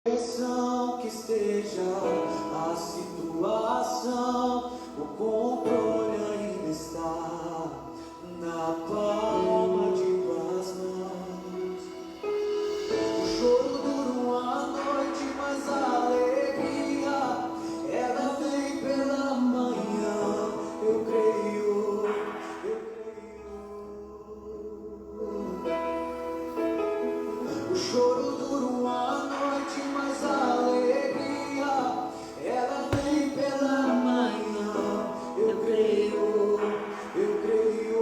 Que esteja a situação, o controle ainda está na palma de tuas mãos. O choro dura uma noite, mas a alegria ela vem pela manhã. Eu creio, eu creio. O choro dura uma noite, mas a alegria ela vem pela manhã. Eu creio, eu creio.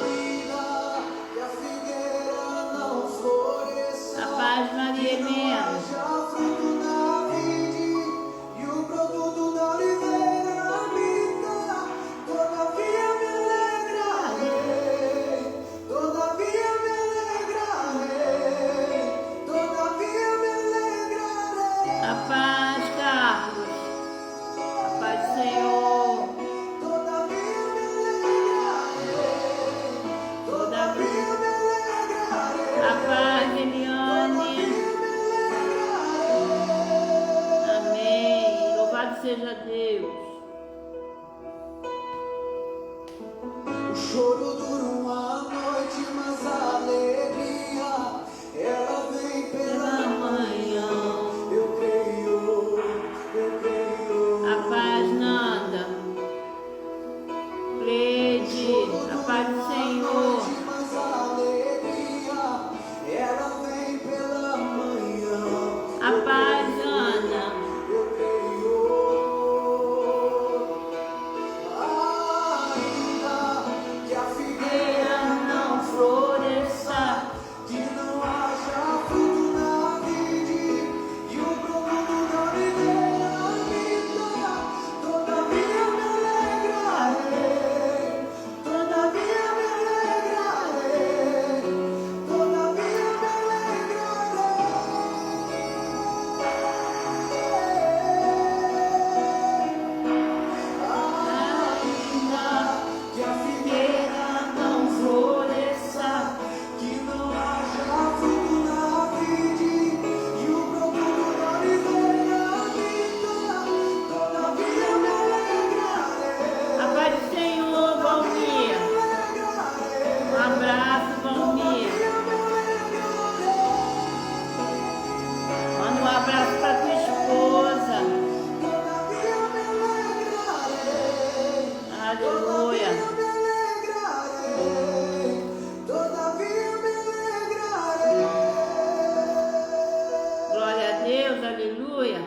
Ainda que a figueira não floresça, A paz, Maria que não Helena. haja fruto na vide e o produto da oliveira minta, todavia me alegrarei, todavia me alegrarei, todavia me alegrarei. A paz, Carlos. A paz do Senhor. Todavia me alegrarei, todavia me alegrarei, A paz, Eliane. todavia me alegrarei. Amém. Louvado seja Deus. O choro dura uma noite, mas a alegria ela vem pela manhã. Eu creio, eu creio. A paz, Nanda. Cleide. A paz do Senhor. Mas a alegria ela vem pela manhã. A paz, Ana. Eu creio. Ainda que a figueira não floresça, que não haja fruto na vide e o produto da oliveira minta, todavia me alegrarei, todavia me alegrarei, todavia me alegrarei. Ainda que a figueira não floresça, que não haja fruto na vide e o produto da oliveira minta, todavia me alegrarei, A paz do Senhor, Valmir. alegrarei, Um abraço, Valmir. Manda um abraço para tua esposa. todavia me alegrarei. Aleluia. Todavia me alegrarei. Glória a Deus, aleluia.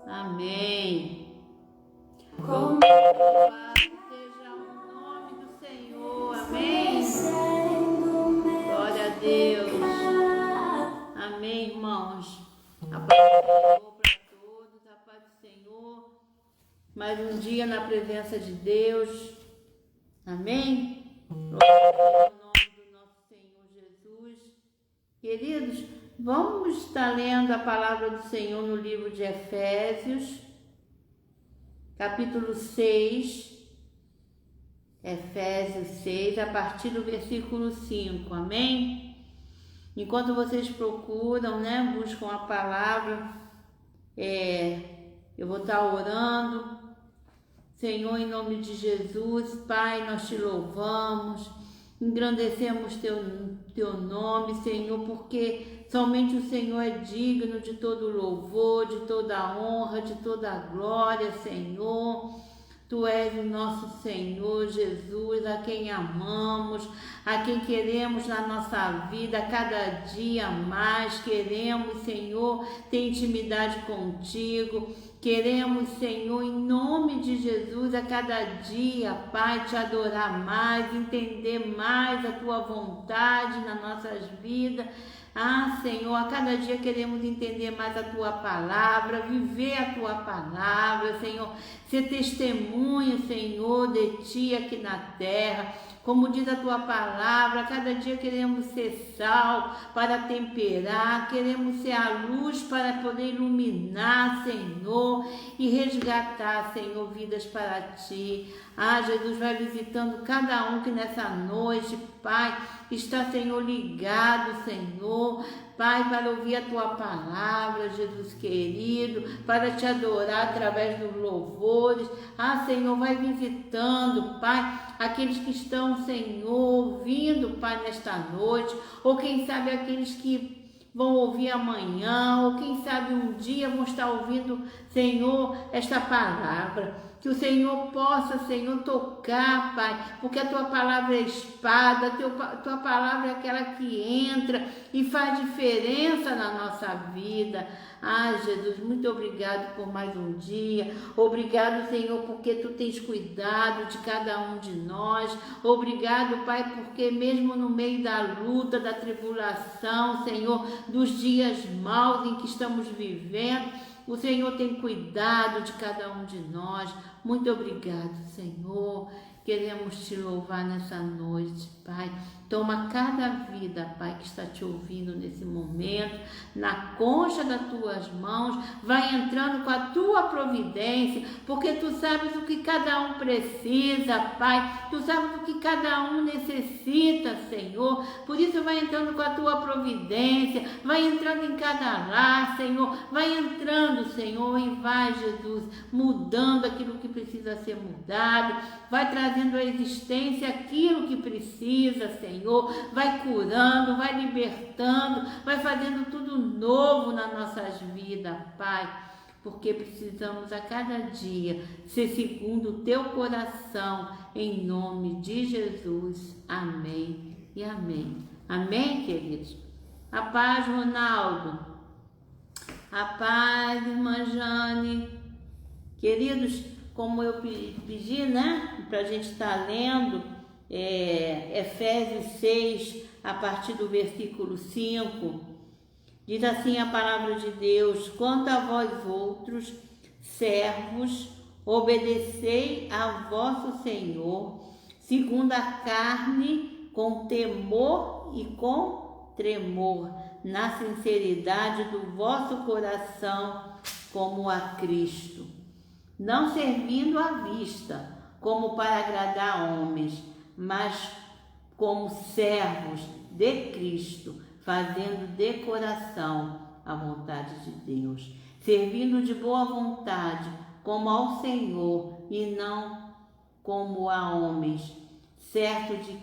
Amém. Louvado seja o nome do Senhor, amém. Glória a Deus. Amém, irmãos. A paz do Senhor para todos, a paz do Senhor. Mais um dia na presença de Deus. Amém. Glória seja o nome do nosso Senhor Jesus. Queridos, vamos estar lendo a palavra do Senhor no livro de Efésios, capítulo 6. Efésios 6, a partir do versículo 5. Amém? Enquanto vocês procuram, buscam a palavra, eu vou estar orando. Senhor, em nome de Jesus, Pai, nós te louvamos, engrandecemos teu nome, Senhor, porque somente o Senhor é digno de todo louvor, de toda honra, de toda glória, Senhor. Tu és o nosso Senhor Jesus, a quem amamos, a quem queremos na nossa vida, cada dia mais queremos, Senhor, ter intimidade contigo. Queremos, Senhor, em nome de Jesus, a cada dia, Pai, te adorar mais, entender mais a tua vontade nas nossas vidas. Senhor, a cada dia queremos entender mais a tua palavra, viver a tua palavra, Senhor, ser testemunho, Senhor, de ti aqui na terra. Como diz a tua palavra, a cada dia queremos ser sal para temperar, queremos ser a luz para poder iluminar, Senhor. Senhor, e resgatar, Senhor, vidas para Ti. Jesus, vai visitando cada um que nessa noite, Pai, está, Senhor, ligado, Senhor, Pai, para ouvir a Tua palavra, Jesus querido, para Te adorar através dos louvores. Senhor, vai visitando, Pai, aqueles que estão, Senhor, ouvindo, Pai, nesta noite, ou quem sabe aqueles que vão ouvir amanhã, ou quem sabe um dia vão estar ouvindo, Senhor, esta palavra. Que o Senhor possa, Senhor, tocar, Pai, porque a Tua palavra é espada, a Tua palavra é aquela que entra e faz diferença na nossa vida. Jesus, muito obrigado por mais um dia. Obrigado, Senhor, porque Tu tens cuidado de cada um de nós. Obrigado, Pai, porque mesmo no meio da luta, da tribulação, Senhor, dos dias maus em que estamos vivendo, o Senhor tem cuidado de cada um de nós. Muito obrigado, Senhor. Queremos Te louvar nessa noite, Pai. Toma cada vida, Pai, que está Te ouvindo nesse momento, na concha das Tuas mãos. Vai entrando com a Tua providência, porque Tu sabes o que cada um precisa, Pai. Tu sabes o que cada um necessita, Senhor. Por isso vai entrando com a Tua providência, vai entrando em cada lar, Senhor. Vai entrando, Senhor, e vai, Jesus, mudando aquilo que precisa ser mudado. Vai trazendo à existência aquilo que precisa, Senhor. Vai curando, vai libertando, vai fazendo tudo novo nas nossas vidas, Pai. Porque precisamos a cada dia ser segundo o Teu coração, em nome de Jesus. Amém e amém. Amém, queridos? A paz, Ronaldo. A paz, irmã Jane. Queridos, como eu pedi, né, para a gente estar lendo Efésios 6, a partir do versículo 5, diz assim a palavra de Deus: quanto a vós outros, servos, obedecei a vosso Senhor, segundo a carne, com temor e com tremor, na sinceridade do vosso coração, como a Cristo, não servindo à vista, como para agradar homens, mas como servos de Cristo, fazendo de coração a vontade de Deus, servindo de boa vontade, como ao Senhor e não como a homens, certo de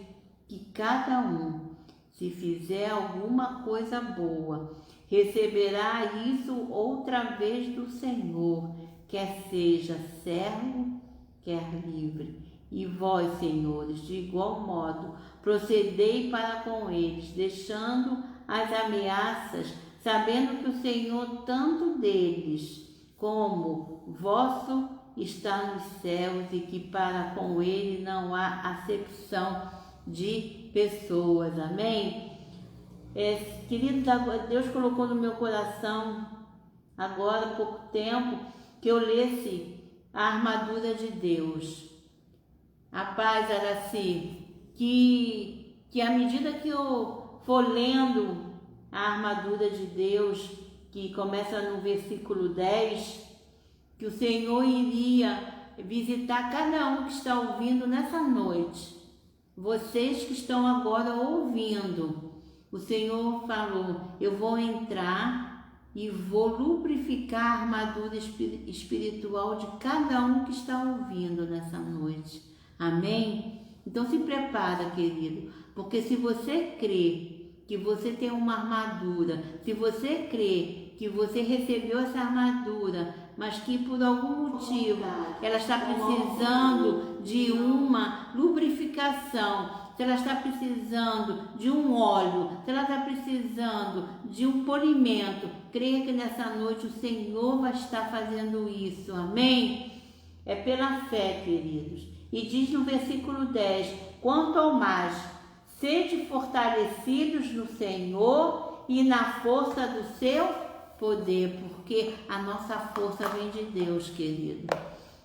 que cada um, se fizer alguma coisa boa, receberá isso outra vez do Senhor, quer seja servo, quer livre. E vós, senhores, de igual modo, procedei para com eles, deixando as ameaças, sabendo que o Senhor, tanto deles como vosso, está nos céus e que para com ele não há acepção de pessoas. Amém? Queridos, Deus colocou no meu coração, agora há pouco tempo, que eu lesse a armadura de Deus. A paz, Araci, que à medida que eu for lendo a armadura de Deus, que começa no versículo 10, que o Senhor iria visitar cada um que está ouvindo nessa noite. Vocês que estão agora ouvindo, o Senhor falou: eu vou entrar e vou lubrificar a armadura espiritual de cada um que está ouvindo nessa noite. Amém? Então se prepara, querido, porque se você crê que você tem uma armadura, se você crê que você recebeu essa armadura, mas que por algum motivo ela está precisando de uma lubrificação, se ela está precisando de um óleo, se ela está precisando de um polimento, creia que nessa noite o Senhor vai estar fazendo isso. Amém? É pela fé, queridos. E diz no versículo 10, quanto ao mais, sede fortalecidos no Senhor e na força do seu poder, porque a nossa força vem de Deus, querido.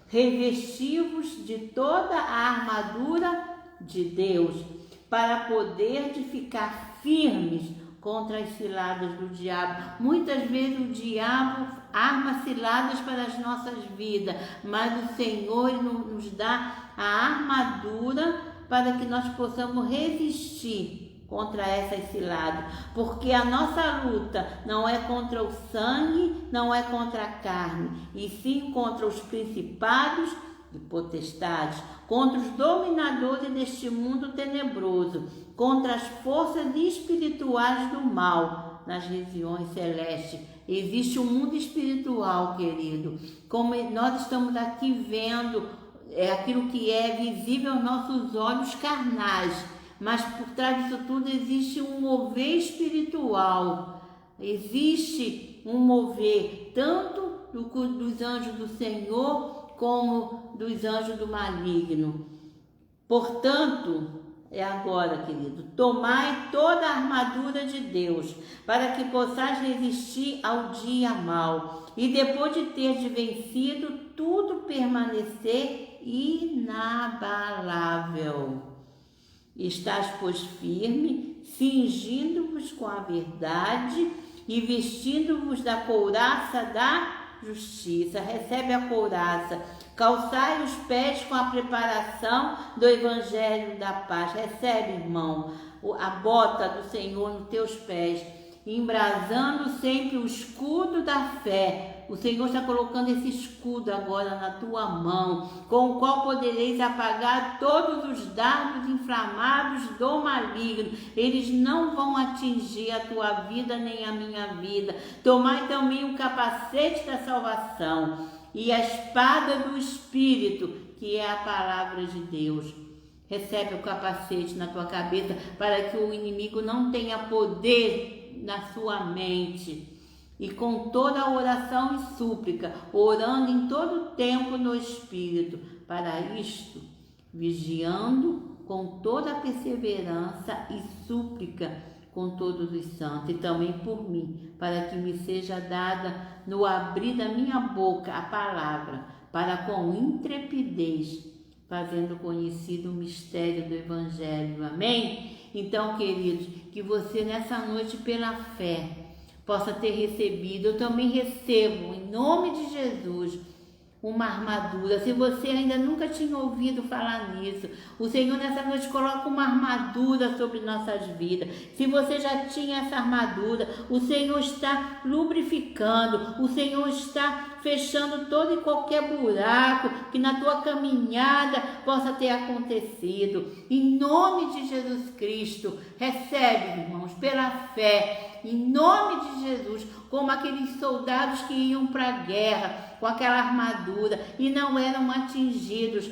Revestivos de toda a armadura de Deus, para poder ficar firmes contra as ciladas do diabo. Muitas vezes o diabo arma ciladas para as nossas vidas, mas o Senhor nos dá a armadura para que nós possamos resistir contra essas ciladas, porque a nossa luta não é contra o sangue, não é contra a carne, e sim contra os principados e potestades, contra os dominadores deste mundo tenebroso, contra as forças espirituais do mal nas regiões celestes. Existe um mundo espiritual, querido, como nós estamos aqui vendo, é aquilo que é visível aos nossos olhos carnais, mas por trás disso tudo existe um mover espiritual, existe um mover tanto dos anjos do Senhor como dos anjos do maligno. Portanto, é agora, querido, tomai toda a armadura de Deus, para que possais resistir ao dia mau, e depois de teres vencido, tudo permanecer inabalável. Estás, pois, firme, cingindo-vos com a verdade e vestindo-vos da couraça da justiça. Recebe a couraça. Calçai os pés com a preparação do evangelho da paz. Recebe, irmão, a bota do Senhor nos teus pés, embrasando sempre o escudo da fé. O Senhor está colocando esse escudo agora na tua mão, com o qual podereis apagar todos os dardos inflamados do maligno. Eles não vão atingir a tua vida nem a minha vida. Tomai também o capacete da salvação e a espada do Espírito, que é a palavra de Deus. Recebe o capacete na tua cabeça para que o inimigo não tenha poder na sua mente. E com toda a oração e súplica, orando em todo tempo no Espírito, para isto, vigiando com toda a perseverança e súplica com todos os santos, e também por mim, para que me seja dada no abrir da minha boca a palavra, para com intrepidez, fazendo conhecido o mistério do Evangelho. Amém? Então, queridos, que você nessa noite, pela fé, possa ter recebido, eu também recebo, em nome de Jesus, uma armadura. Se você ainda nunca tinha ouvido falar nisso, o Senhor nessa noite coloca uma armadura sobre nossas vidas. Se você já tinha essa armadura, o Senhor está lubrificando, o Senhor está fechando todo e qualquer buraco que na tua caminhada possa ter acontecido. Em nome de Jesus Cristo, recebe, irmãos, pela fé, em nome de Jesus, como aqueles soldados que iam para a guerra com aquela armadura e não eram atingidos,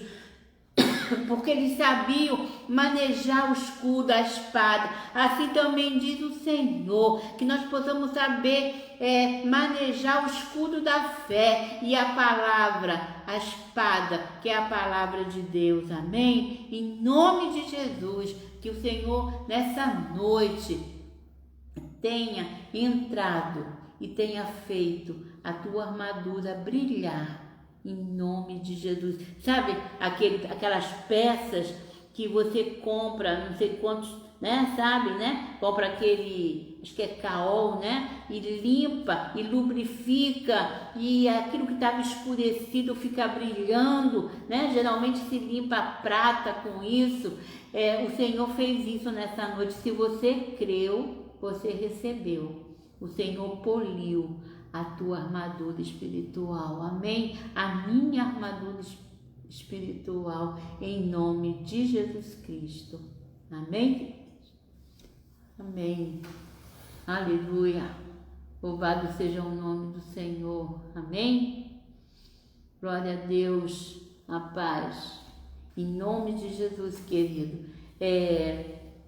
porque eles sabiam manejar o escudo, a espada. Assim também diz o Senhor, que nós possamos saber manejar o escudo da fé e a palavra, a espada, que é a palavra de Deus. Amém? Em nome de Jesus, que o Senhor nessa noite tenha entrado e tenha feito a tua armadura brilhar, em nome de Jesus. Sabe aquelas peças que você compra, não sei quantos, né, sabe, né? Compra aquele, acho que é caol, né? E limpa e lubrifica, e aquilo que estava escurecido fica brilhando, né? Geralmente se limpa a prata com isso. O Senhor fez isso nessa noite. Se você creu, você recebeu. O Senhor poliu a tua armadura espiritual. Amém? A minha armadura espiritual, em nome de Jesus Cristo. Amém? Amém. Aleluia. Louvado seja o nome do Senhor. Amém? Glória a Deus. A paz. Em nome de Jesus, querido.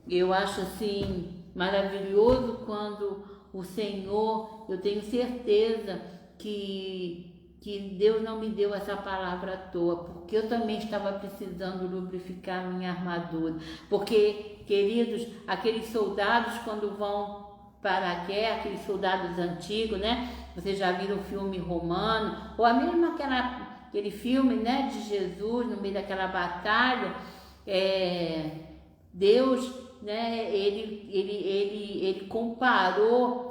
Eu acho assim maravilhoso quando o Senhor, eu tenho certeza que Deus não me deu essa palavra à toa, porque eu também estava precisando lubrificar a minha armadura. Porque, queridos, aqueles soldados quando vão para a guerra, aqueles soldados antigos, né? Vocês já viram o filme Romano, ou mesmo aquele filme, né, de Jesus no meio daquela batalha. Deus né, ele comparou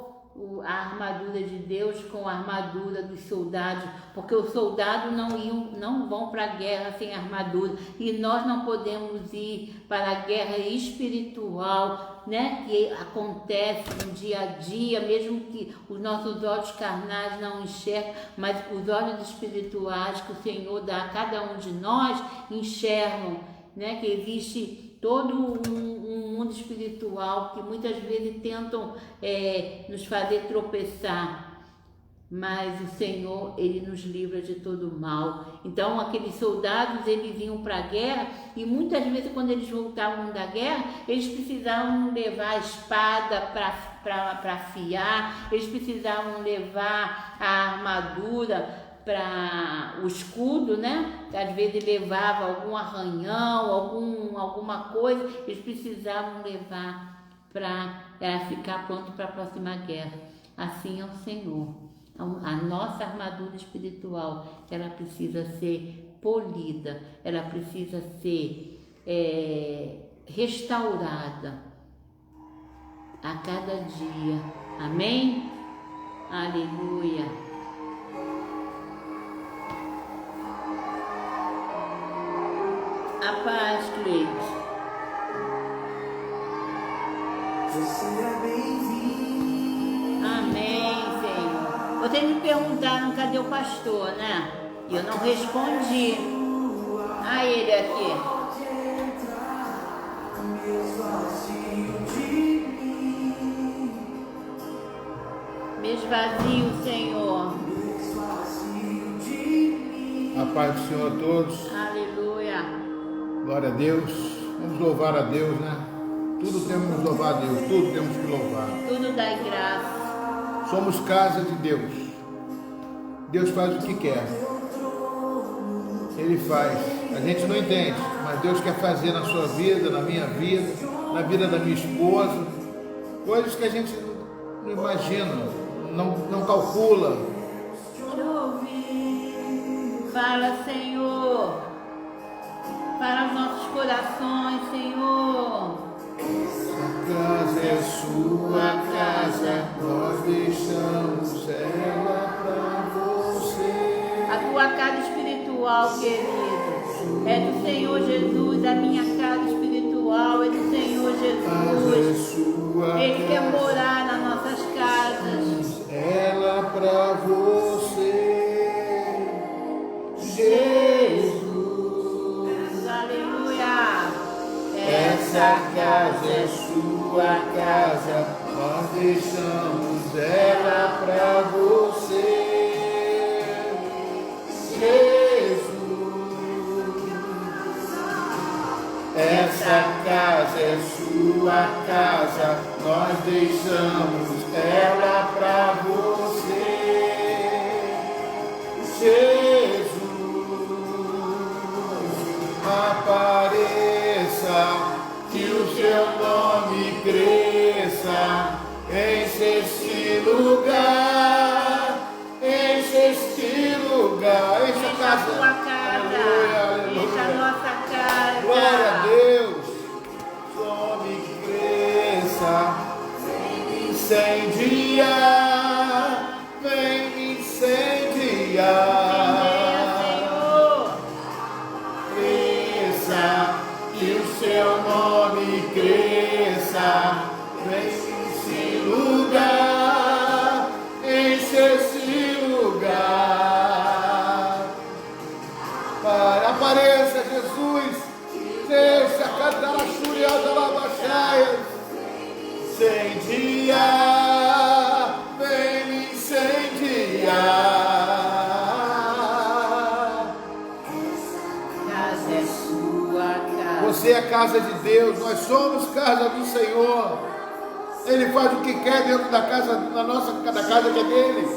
a armadura de Deus com a armadura dos soldados, porque os soldados não vão para a guerra sem armadura, e nós não podemos ir para a guerra espiritual, né, que acontece no dia a dia, mesmo que os nossos olhos carnais não enxergam, mas os olhos espirituais que o Senhor dá a cada um de nós enxergam, né, que existe todo um mundo espiritual que muitas vezes tentam nos fazer tropeçar, mas o Senhor, Ele nos livra de todo mal. Então aqueles soldados, eles iam para a guerra, e muitas vezes quando eles voltavam da guerra, eles precisavam levar a espada para afiar, eles precisavam levar a armadura para o escudo, né? Às vezes levava algum arranhão, alguma coisa, eles precisavam levar para ficar pronto para a próxima guerra. Assim é o Senhor. A nossa armadura espiritual, ela precisa ser polida, ela precisa ser restaurada a cada dia. Amém? Aleluia. A paz, Cleide. Você é bem-vindo. Amém, Senhor. Vocês me perguntaram cadê o pastor, né? E eu não respondi. Ah, ele aqui. Me esvazio, Senhor. A paz do Senhor a todos. Aleluia. Glória a Deus. Vamos louvar a Deus, né? Tudo temos que louvar a Deus, tudo temos que louvar. Tudo dá graça. Somos casa de Deus. Deus faz o que quer. Ele faz. A gente não entende, mas Deus quer fazer na sua vida, na minha vida, na vida da minha esposa, coisas que a gente não imagina, não calcula. Fala, Senhor. Para os nossos corações, Senhor. A casa é sua casa, nós deixamos ela para você. A tua casa espiritual, querido, é do Senhor Jesus. A minha casa espiritual é do Senhor Jesus. Ele quer morar nas nossas casas. Ela para você, Jesus. Aleluia. Essa casa é sua casa, nós deixamos ela para você, Jesus. Essa casa é sua casa, nós deixamos ela para você, Jesus. Apareça, que o seu nome cresça, enche este lugar, enche este lugar, enche a casa, a tua casa, aleluia, enche a nossa casa. glória a Deus, nome cresça, vem me incendiar, vem me incendiar. Que o seu nome cresça, vem nesse lugar, enche esse lugar. Apareça, Jesus, deixa cantar a churiada da baixaia. Incendiar, vem me incendiar. Você é casa de Deus, nós somos casa do Senhor. Ele faz o que quer dentro da casa, da casa que é dele.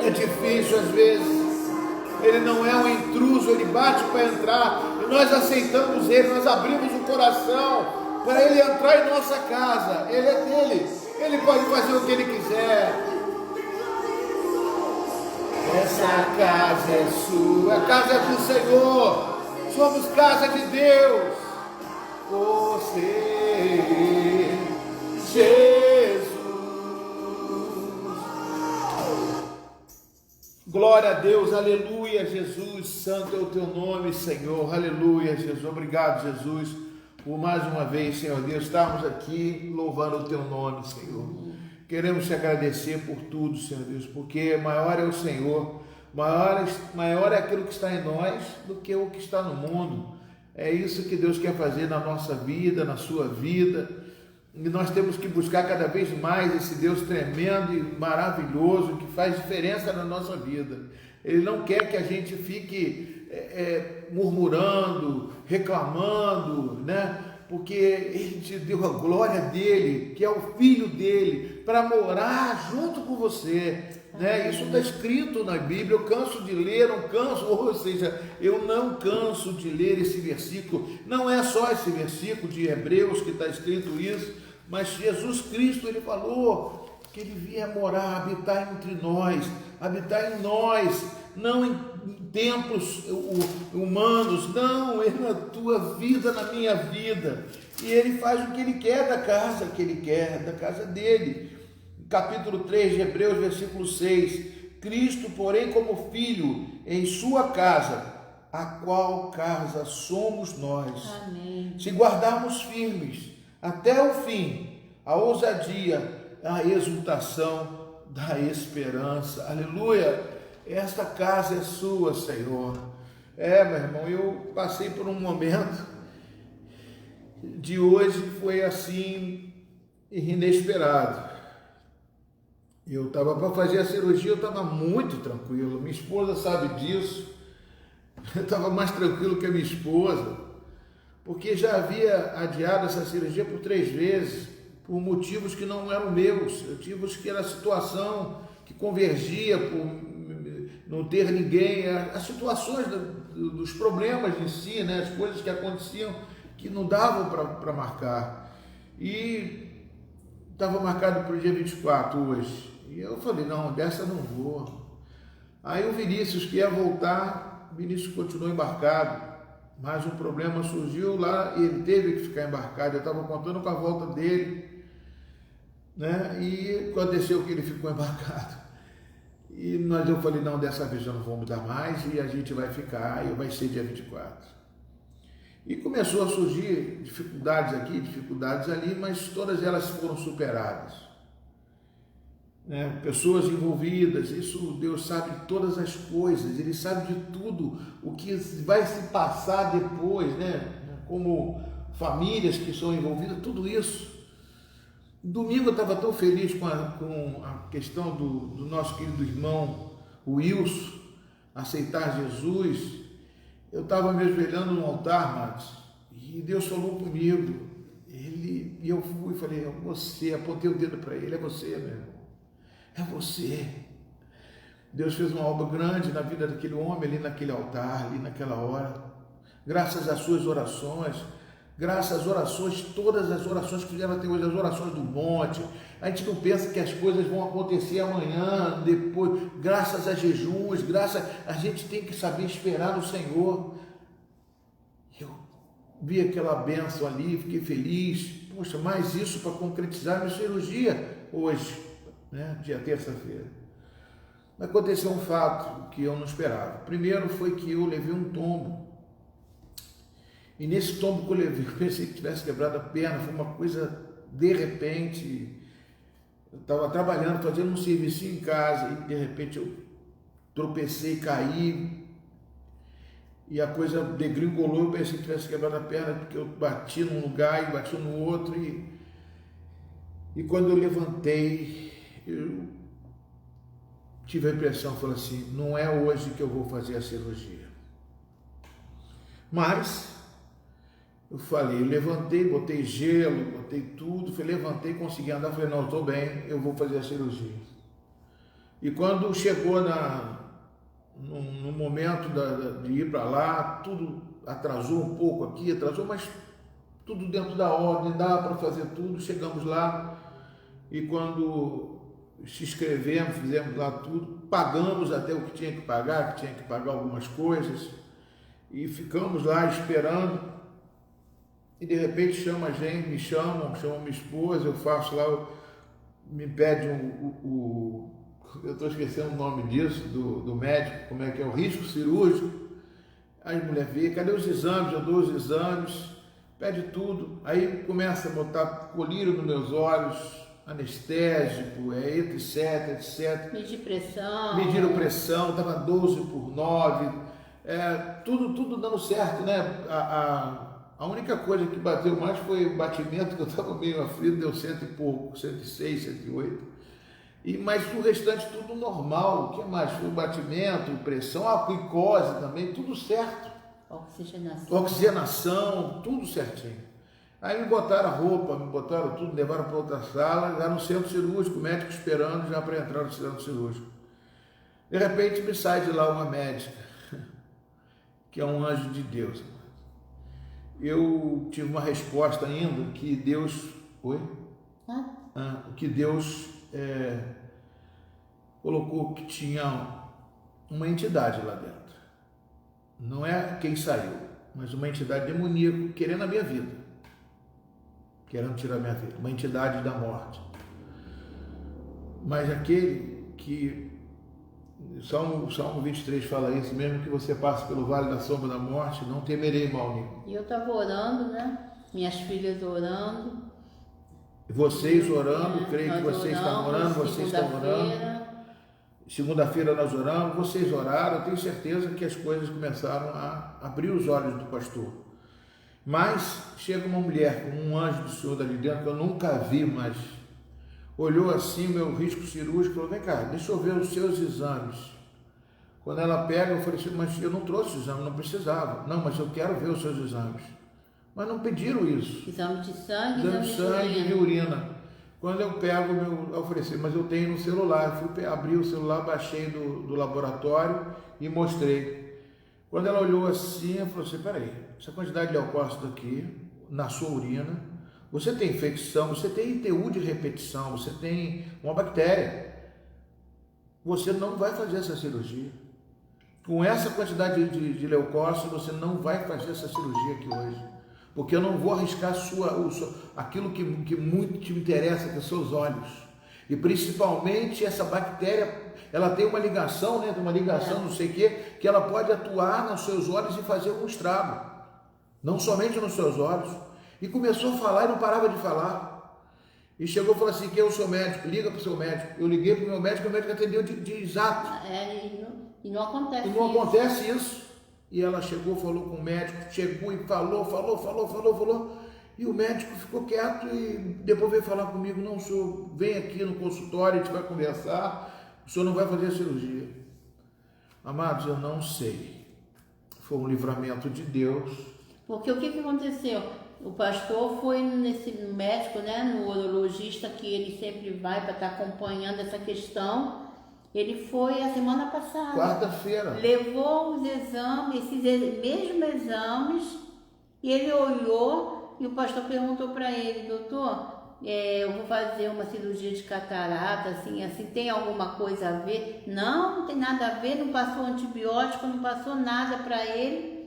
É difícil às vezes. Ele não é um intruso, ele bate para entrar. E nós aceitamos ele, nós abrimos o coração para ele entrar em nossa casa. Ele é dele, ele pode fazer o que ele quiser. Essa casa é sua, a casa é do Senhor. Somos casa de Deus. você, Jesus. Glória a Deus, aleluia, Jesus, santo é o teu nome, Senhor, aleluia, Jesus, obrigado, Jesus, por mais uma vez, Senhor Deus, estarmos aqui louvando o teu nome, Senhor. Queremos te agradecer por tudo, Senhor Deus, porque maior é o Senhor, maior é aquilo que está em nós do que o que está no mundo. É isso que Deus quer fazer na nossa vida, na sua vida, e nós temos que buscar cada vez mais esse Deus tremendo e maravilhoso que faz diferença na nossa vida. Ele não quer que a gente fique murmurando, reclamando, né? Porque Ele te deu a glória dele, que é o Filho dele, para morar junto com você, né? Isso está escrito na Bíblia. Eu canso de ler, não canso, ou seja, eu não canso de ler esse versículo. Não é só esse versículo de Hebreus que está escrito isso, mas Jesus Cristo, Ele falou que Ele vinha morar, habitar entre nós, habitar em nós, não em templos humanos, não, é na tua vida, na minha vida, e Ele faz o que Ele quer da casa que Ele quer, da casa dele. Capítulo 3 de Hebreus, versículo 6, Cristo, porém, como Filho em sua casa, a qual casa somos nós. Amém. Se guardarmos firmes até o fim a ousadia, a exultação da esperança, aleluia. Esta casa é sua, Senhor. Meu irmão, eu passei por um momento de hoje, foi assim, inesperado. Eu estava para fazer a cirurgia, eu estava muito tranquilo, minha esposa sabe disso, eu estava mais tranquilo que a minha esposa, porque já havia adiado essa cirurgia por 3 vezes, por motivos que não eram meus, motivos que era a situação que convergia por não ter ninguém, as situações dos problemas em si, né, as coisas que aconteciam que não davam para marcar. E estava marcado para o dia 24 hoje. E eu falei, não, dessa não vou. Aí o Vinícius que ia voltar, o Vinícius continuou embarcado, mas um problema surgiu lá e ele teve que ficar embarcado. Eu estava contando com a volta dele, né, e aconteceu que ele ficou embarcado. Mas eu falei, não, dessa vez eu não vou mudar mais e a gente vai ficar, e vai ser dia 24. E começou a surgir dificuldades aqui, dificuldades ali, mas todas elas foram superadas. Né? Pessoas envolvidas, isso Deus sabe de todas as coisas, Ele sabe de tudo o que vai se passar depois, né? Como famílias que são envolvidas, tudo isso. Domingo eu estava tão feliz com a questão do nosso querido irmão Wilson aceitar Jesus. Eu estava me ajoelhando no altar, Marcos, e Deus falou comigo. E eu fui e falei, é você, apontei o dedo para ele, é você, meu irmão, é você. Deus fez uma obra grande na vida daquele homem ali naquele altar, ali naquela hora, graças às suas orações, graças às orações, todas as orações que fizeram até hoje, as orações do monte. A gente não pensa que as coisas vão acontecer amanhã, depois, graças a jejuns, a gente tem que saber esperar no Senhor. Eu vi aquela bênção ali, fiquei feliz. Poxa, mais isso para concretizar minha cirurgia hoje, né, dia terça-feira. Aconteceu um fato que eu não esperava. Primeiro foi que eu levei um tombo. E nesse tombo que eu levei, eu pensei que tivesse quebrado a perna, foi uma coisa de repente. Eu estava trabalhando, fazendo um serviço em casa, e de repente eu tropecei, caí, e a coisa degringolou. Eu pensei que tivesse quebrado a perna, porque eu bati num lugar e bati no outro, e quando eu levantei, eu tive a impressão, falei assim, não é hoje que eu vou fazer a cirurgia. Mas eu falei, eu levantei, botei gelo, botei tudo, levantei, consegui andar, falei, não, estou bem, eu vou fazer a cirurgia. E quando chegou no momento de ir para lá, tudo atrasou um pouco aqui, mas tudo dentro da ordem, dá para fazer tudo. Chegamos lá e quando se inscrevemos, fizemos lá tudo, pagamos até o que tinha que pagar algumas coisas, e ficamos lá esperando. e de repente chama a gente, chamam minha esposa, eu faço lá, me pede eu estou esquecendo o nome disso, do médico, como é que é, o risco cirúrgico. Aí a mulher vê, cadê os exames? Eu dou os exames, pede tudo, aí começa a botar colírio nos meus olhos, anestésico, etc. Mediram pressão, estava 12/9, tudo dando certo, né? A única coisa que bateu mais foi o batimento, que eu estava meio aflito, deu 100 e pouco, 106, 108. Mas o restante tudo normal. O que mais? Foi o batimento, pressão, a glicose também, tudo certo. Oxigenação, tudo certinho. Aí me botaram a roupa, me botaram tudo, levaram para outra sala, já no centro cirúrgico, o médico esperando já para entrar no centro cirúrgico. De repente me sai de lá uma médica, que é um anjo de Deus. Eu tive uma resposta ainda que Deus... Oi? Que Deus colocou que tinha uma entidade lá dentro. Não é quem saiu, mas uma entidade demoníaca querendo a minha vida. Querendo tirar a minha vida. Uma entidade da morte. Mas aquele que... Salmo 23 fala isso, mesmo que você passe pelo vale da sombra da morte, não temerei mal nenhum. E eu estava orando, né? Minhas filhas orando. Vocês orando, creio que vocês estão orando, vocês estão orando. Segunda-feira nós oramos, vocês oraram, eu tenho certeza que as coisas começaram a abrir os olhos do pastor. Mas chega uma mulher com um anjo do Senhor dali dentro, que eu nunca vi, mas olhou assim, meu risco cirúrgico, falou, vem cá, deixa eu ver os seus exames. Quando ela pega, eu falei assim, mas eu não trouxe exame, não precisava. Não, mas eu quero ver os seus exames. Mas não pediram isso. Exame de sangue, exame de sangue e urina. Quando eu pego, eu falei assim, mas eu tenho no celular. Eu fui abrir o celular, baixei do laboratório e mostrei. Quando ela olhou assim, ela falou assim, peraí, essa quantidade de leucócito aqui, na sua urina, você tem infecção, você tem ITU de repetição, você tem uma bactéria. Você não vai fazer essa cirurgia. Com essa quantidade de leucócito, você não vai fazer essa cirurgia aqui hoje. Porque eu não vou arriscar aquilo que muito te interessa, que são os olhos. E principalmente essa bactéria, ela tem uma ligação, né? Tem uma ligação, não sei o quê, que ela pode atuar nos seus olhos e fazer um estrago. Não somente nos seus olhos. E começou a falar e não parava de falar. E chegou e falou assim, quem é o seu médico? Liga para o seu médico. Eu liguei para o meu médico, o médico atendeu de exato. E não acontece isso. E não acontece isso. E ela chegou, falou com o médico, chegou e falou. E o médico ficou quieto e depois veio falar comigo, não, o senhor vem aqui no consultório, a gente vai conversar, o senhor não vai fazer a cirurgia. Amados, eu não sei. Foi um livramento de Deus. Porque o que aconteceu? O pastor foi nesse médico, né, no urologista, que ele sempre vai para estar acompanhando essa questão. Ele foi a semana passada. Quarta-feira. Levou os exames, esses mesmos exames, e ele olhou e o pastor perguntou para ele, doutor, eu vou fazer uma cirurgia de catarata, assim, tem alguma coisa a ver? Não tem nada a ver, não passou antibiótico, não passou nada para ele.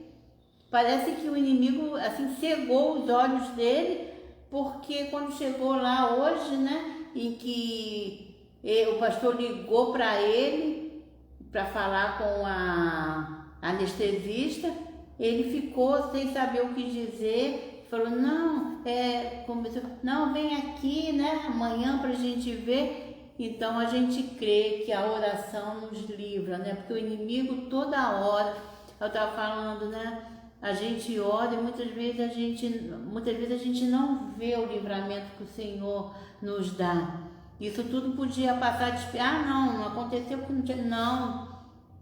Parece que o inimigo, assim, cegou os olhos dele, porque quando chegou lá hoje, né, em que o pastor ligou para ele, para falar com a anestesista, ele ficou sem saber o que dizer, falou, não, vem aqui, né, amanhã para a gente ver. Então a gente crê que a oração nos livra, né, porque o inimigo toda hora, eu estava falando, né, a gente ora e muitas vezes a gente não vê o livramento que o Senhor nos dá. Isso tudo podia passar de... não aconteceu porque não tinha... Não,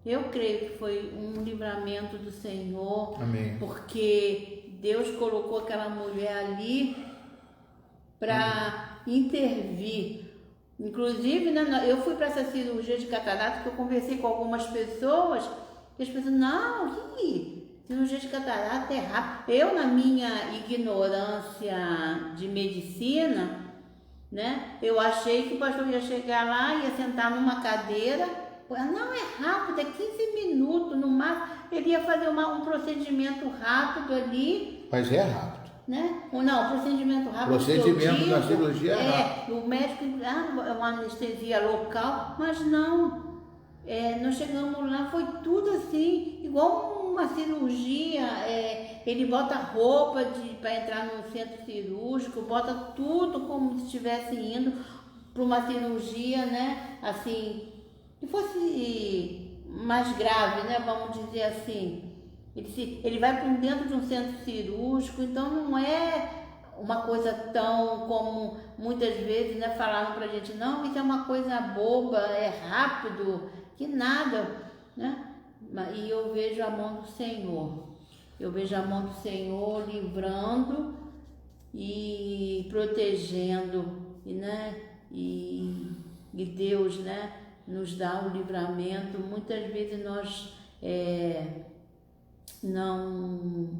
eu creio que foi um livramento do Senhor. Amém. Porque Deus colocou aquela mulher ali para intervir. Inclusive, né, eu fui para essa cirurgia de catarata, que eu conversei com algumas pessoas, e as pessoas, cirurgia de catarata é rápido. Eu, na minha ignorância de medicina, né, eu achei que o pastor ia chegar lá, ia sentar numa cadeira, não, é rápido, é 15 minutos no máximo, ele ia fazer um procedimento rápido ali. Mas é rápido. né? Ou não, procedimento rápido. Procedimento da cirurgia é rápido. O médico, é uma anestesia local, mas não. Nós chegamos lá, foi tudo assim, igual uma cirurgia. Ele bota roupa para entrar no centro cirúrgico, bota tudo como se estivesse indo para uma cirurgia, né? Assim, que fosse mais grave, né? Vamos dizer assim. Ele vai para dentro de um centro cirúrgico, então não é uma coisa tão como muitas vezes, né, falaram pra gente, não, isso é uma coisa boba, é rápido, que nada, né? E eu vejo a mão do Senhor. Eu vejo a mão do Senhor livrando e protegendo, né? E Deus, né, nos dá o livramento. Muitas vezes nós não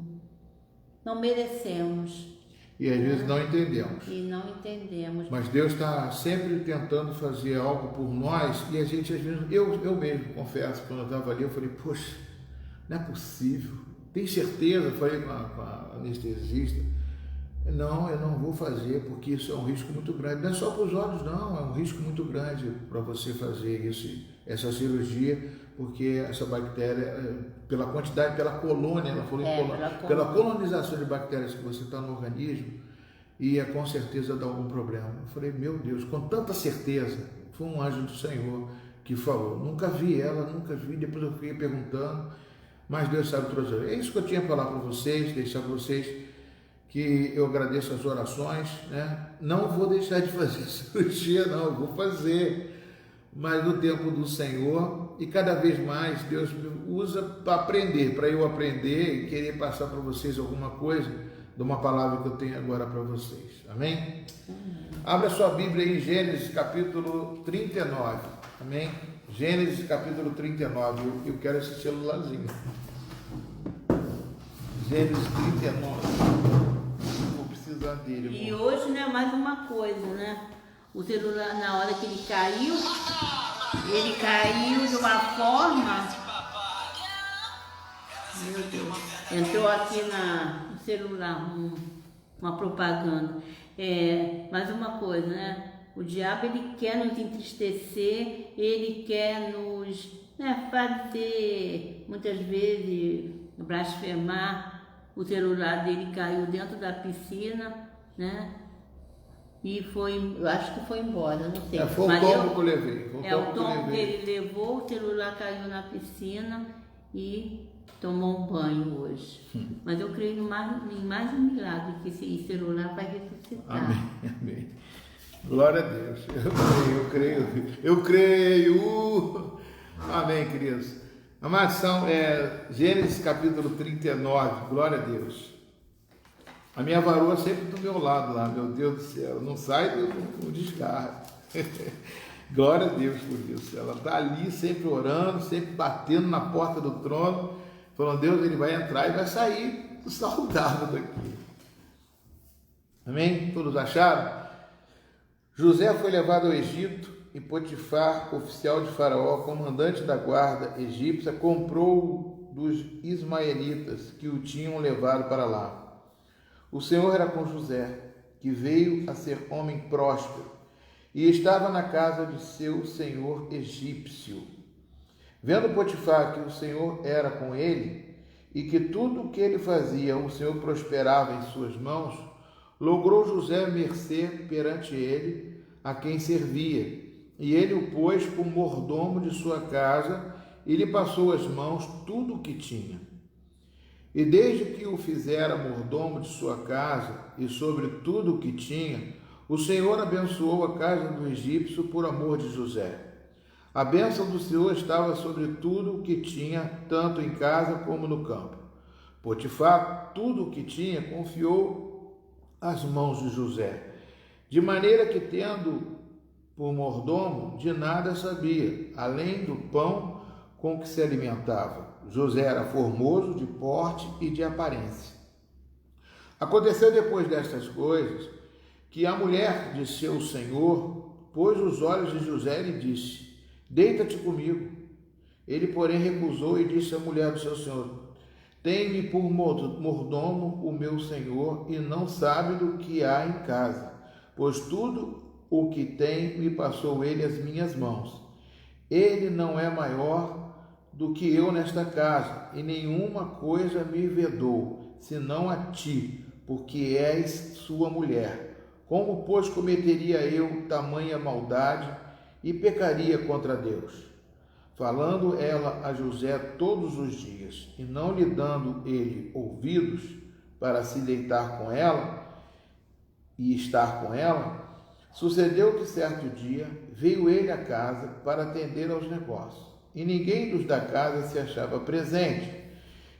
merecemos. E às vezes não entendemos. E não entendemos. Mas Deus está sempre tentando fazer algo por nós e a gente às vezes, eu mesmo confesso, quando eu estava ali, eu falei, poxa, não é possível. Tem certeza? Eu falei com a anestesista, não, eu não vou fazer porque isso é um risco muito grande. Não é só para os olhos, não, é um risco muito grande para você fazer essa cirurgia, porque essa bactéria, pela quantidade, pela colônia, ela falou pela colonização de bactérias que você está no organismo, ia com certeza dar algum problema. Eu falei, meu Deus, com tanta certeza, foi um anjo do Senhor que falou. Nunca vi ela, depois eu fiquei perguntando, mas Deus sabe todas as vezes. É isso que eu tinha para falar para vocês, deixar para vocês que eu agradeço as orações, né? Não vou deixar de fazer cirurgia, não, eu vou fazer, mas no tempo do Senhor, e cada vez mais Deus me usa para aprender, para eu aprender e querer passar para vocês alguma coisa de uma palavra que eu tenho agora para vocês. Amém? Abra sua Bíblia em Gênesis capítulo 39. Amém? Gênesis capítulo 39. Eu quero esse celularzinho. Gênesis 39. Vou precisar dele. Amor. E hoje, né, mais uma coisa, né? O celular, na hora que ele caiu de uma forma. Meu Deus. Entrou aqui no celular uma propaganda. Mais uma coisa, né? O diabo, ele quer nos entristecer, ele quer nos, né, fazer, muitas vezes, blasfemar. O celular dele caiu dentro da piscina, né? E eu acho que foi embora, não sei. Foi o tombo que eu levei. O tombo que ele levou, o celular caiu na piscina e tomou um banho hoje. Mas eu creio em mais um milagre, que esse celular vai ressuscitar. Amém, amém. Glória a Deus. Eu creio. Amém, queridos. Amados, são Gênesis capítulo 39, glória a Deus. A minha varoa sempre do meu lado lá, meu Deus do céu, não sai do desgarro. Glória a Deus por isso. Ela está ali sempre orando, sempre batendo na porta do trono, falando, Deus, ele vai entrar e vai sair saudável daqui. Amém? Todos acharam? José foi levado ao Egito e Potifar, oficial de Faraó, comandante da guarda egípcia, comprou-o dos ismaelitas que o tinham levado para lá. O Senhor era com José, que veio a ser homem próspero, e estava na casa de seu senhor egípcio. Vendo Potifar que o Senhor era com ele, e que tudo o que ele fazia o Senhor prosperava em suas mãos, logrou José mercê perante ele, a quem servia, e ele o pôs por mordomo de sua casa, e lhe passou às mãos tudo o que tinha. E desde que o fizera mordomo de sua casa, e sobre tudo o que tinha, o Senhor abençoou a casa do egípcio por amor de José. A bênção do Senhor estava sobre tudo o que tinha, tanto em casa como no campo. Potifar, tudo o que tinha, confiou às mãos de José, de maneira que, tendo por mordomo, de nada sabia, além do pão com que se alimentava. José era formoso de porte e de aparência. Aconteceu depois destas coisas que a mulher de seu senhor pôs os olhos de José e lhe disse, deita-te comigo. Ele, porém, recusou e disse à mulher do seu senhor, Tem-me por mordomo o meu senhor e não sabe do que há em casa, pois tudo o que tem me passou ele às minhas mãos. Ele não é maior do que eu nesta casa, e nenhuma coisa me vedou, senão a ti, porque és sua mulher. Como, pois, cometeria eu tamanha maldade e pecaria contra Deus? Falando ela a José todos os dias, e não lhe dando ele ouvidos para se deitar com ela e estar com ela, sucedeu que certo dia veio ele à casa para atender aos negócios, e ninguém dos da casa se achava presente.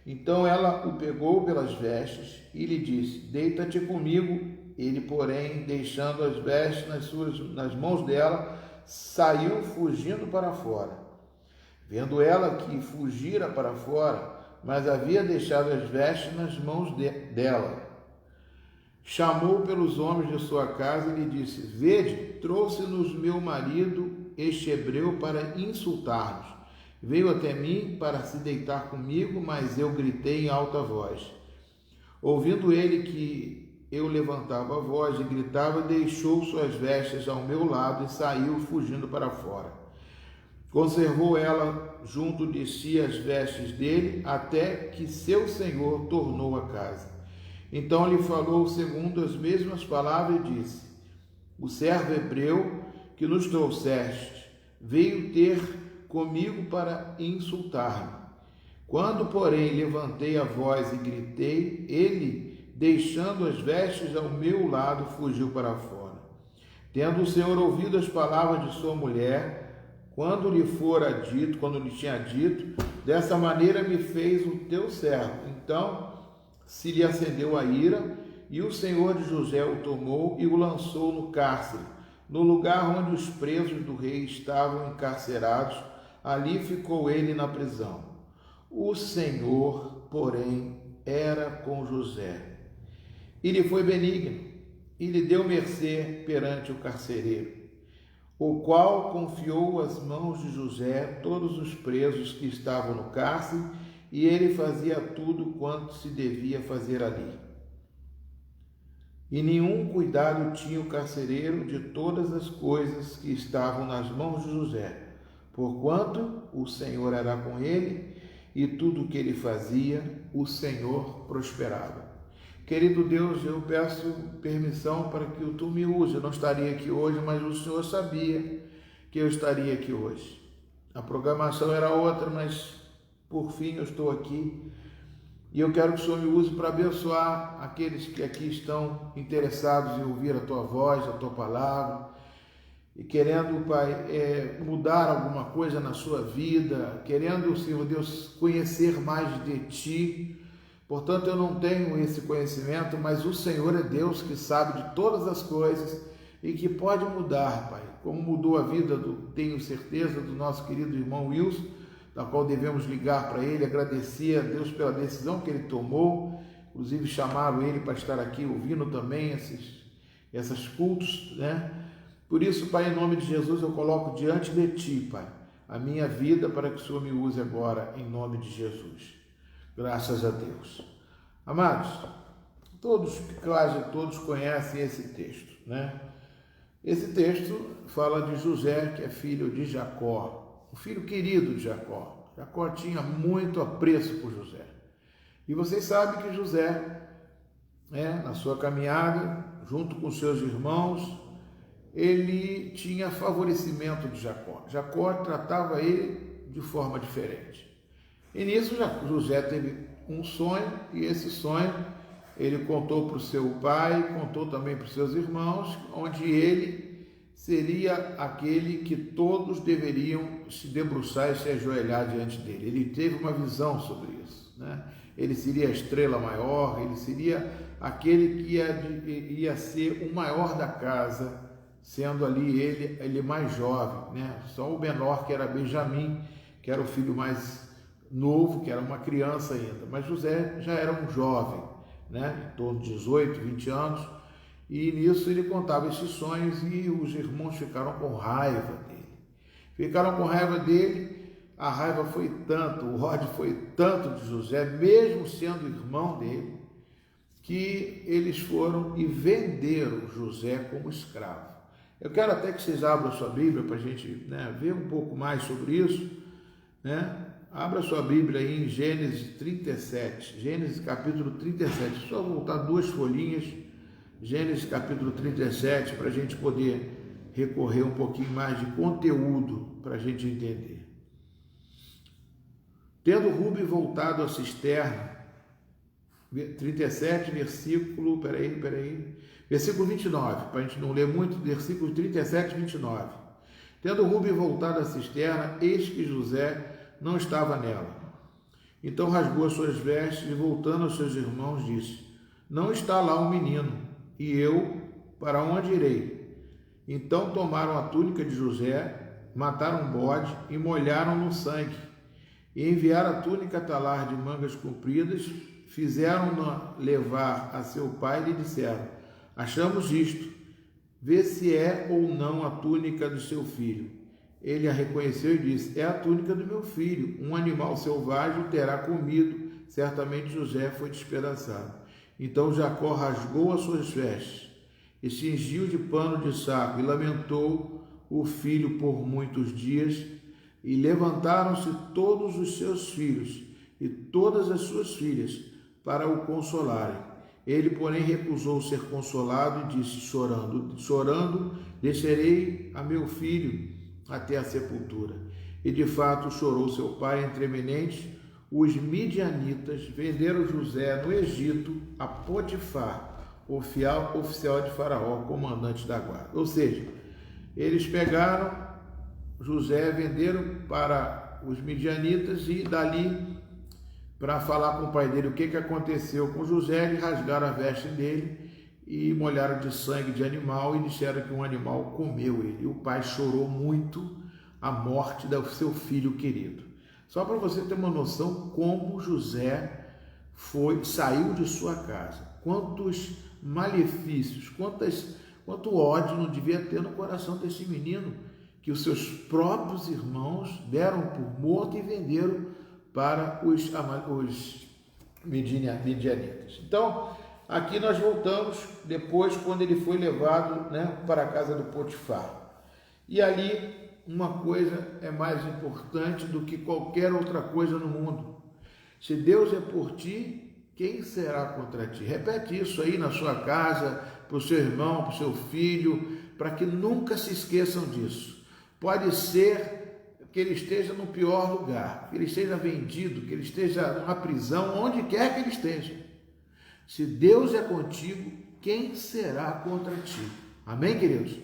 Então ela o pegou pelas vestes e lhe disse: deita-te comigo. Ele, porém, deixando as vestes nas mãos dela, saiu fugindo para fora. Vendo ela que fugira para fora, mas havia deixado as vestes nas mãos dela, chamou pelos homens de sua casa e lhe disse: vede, trouxe-nos meu marido, este hebreu, para insultar-nos. Veio até mim para se deitar comigo, mas eu gritei em alta voz. Ouvindo ele que eu levantava a voz e gritava, deixou suas vestes ao meu lado e saiu fugindo para fora. Conservou ela junto de si as vestes dele, até que seu senhor tornou a casa. Então lhe falou segundo as mesmas palavras e disse: o servo hebreu que nos trouxeste veio ter comigo para insultar-me. Quando, porém, levantei a voz e gritei, ele, deixando as vestes ao meu lado, fugiu para fora. Tendo o Senhor ouvido as palavras de sua mulher, quando lhe tinha dito, dessa maneira me fez o teu servo. Então se lhe acendeu a ira, e o senhor de José o tomou e o lançou no cárcere, no lugar onde os presos do rei estavam encarcerados. Ali ficou ele na prisão. O Senhor, porém, era com José, e lhe foi benigno, e lhe deu mercê perante o carcereiro, o qual confiou às mãos de José todos os presos que estavam no cárcere, e ele fazia tudo quanto se devia fazer ali. E nenhum cuidado tinha o carcereiro de todas as coisas que estavam nas mãos de José, porquanto o Senhor era com ele, e tudo o que ele fazia, o Senhor prosperava. Querido Deus, eu peço permissão para que tu me use. Eu não estaria aqui hoje, mas o Senhor sabia que eu estaria aqui hoje. A programação era outra, mas por fim eu estou aqui. E eu quero que o Senhor me use para abençoar aqueles que aqui estão interessados em ouvir a tua voz, a tua palavra, e querendo, Pai, mudar alguma coisa na sua vida, querendo, Senhor Deus, conhecer mais de Ti. Portanto, eu não tenho esse conhecimento, mas o Senhor é Deus que sabe de todas as coisas e que pode mudar, Pai. Como mudou a vida, tenho certeza, do nosso querido irmão Wilson, da qual devemos ligar para ele, agradecer a Deus pela decisão que ele tomou, inclusive chamaram ele para estar aqui ouvindo também esses cultos, né? Por isso, Pai, em nome de Jesus, eu coloco diante de Ti, Pai, a minha vida para que o Senhor me use agora, em nome de Jesus. Graças a Deus. Amados, quase todos conhecem esse texto, né? Esse texto fala de José, que é filho de Jacó, o filho querido de Jacó. Jacó tinha muito apreço por José. E vocês sabem que José, na sua caminhada, junto com seus irmãos, ele tinha favorecimento de Jacó. Jacó tratava ele de forma diferente. E nisso José teve um sonho, e esse sonho ele contou para o seu pai, contou também para os seus irmãos, onde ele seria aquele que todos deveriam se debruçar e se ajoelhar diante dele. Ele teve uma visão sobre isso, né? Ele seria a estrela maior, ele seria aquele que ia ser o maior da casa, sendo ali ele mais jovem, né? Só o menor, que era Benjamim, que era o filho mais novo, que era uma criança ainda, mas José já era um jovem, né? Em torno de 18, 20 anos, e nisso ele contava esses sonhos e os irmãos ficaram com raiva dele. a raiva foi tanto, o ódio foi tanto de José, mesmo sendo irmão dele, que eles foram e venderam José como escravo. Eu quero até que vocês abram a sua Bíblia para a gente, ver um pouco mais sobre isso, Abra sua Bíblia aí em Gênesis 37, Gênesis capítulo 37, só voltar 2 folhinhas, Gênesis capítulo 37, para a gente poder recorrer um pouquinho mais de conteúdo para a gente entender. Tendo Rube voltado à cisterna, 37, versículo, versículo 29, para a gente não ler muito, versículos 37 e 29. Tendo Rube voltado à cisterna, eis que José não estava nela. Então rasgou as suas vestes e, voltando aos seus irmãos, disse: não está lá o menino, e eu para onde irei? Então tomaram a túnica de José, mataram um bode e molharam no sangue, e enviaram a túnica talar de mangas compridas, fizeram-na levar a seu pai e lhe disseram: achamos isto, vê se é ou não a túnica do seu filho. Ele a reconheceu e disse: é a túnica do meu filho, um animal selvagem o terá comido, certamente José foi despedaçado. Então Jacó rasgou as suas vestes e cingiu de pano de saco e lamentou o filho por muitos dias, e levantaram-se todos os seus filhos e todas as suas filhas para o consolarem. Ele, porém, recusou ser consolado e disse, chorando, descerei a meu filho até a sepultura. E de fato chorou seu pai entremenentes. Os midianitas venderam José no Egito a Potifar, oficial de Faraó, comandante da guarda. Ou seja, eles pegaram José, venderam para os midianitas e dali, para falar com o pai dele o que aconteceu com José, eles rasgaram a veste dele e molharam de sangue de animal e disseram que um animal comeu ele. E o pai chorou muito a morte do seu filho querido. Só para você ter uma noção como José saiu de sua casa. Quantos malefícios, quanto ódio não devia ter no coração desse menino, que os seus próprios irmãos deram por morto e venderam para os midianitas. Então, aqui nós voltamos depois, quando ele foi levado para a casa do Potifar. E ali, uma coisa é mais importante do que qualquer outra coisa no mundo. Se Deus é por ti, quem será contra ti? Repete isso aí na sua casa, para o seu irmão, para o seu filho, para que nunca se esqueçam disso. Pode ser que ele esteja no pior lugar, que ele esteja vendido, que ele esteja numa prisão, onde quer que ele esteja. Se Deus é contigo, quem será contra ti? Amém, queridos?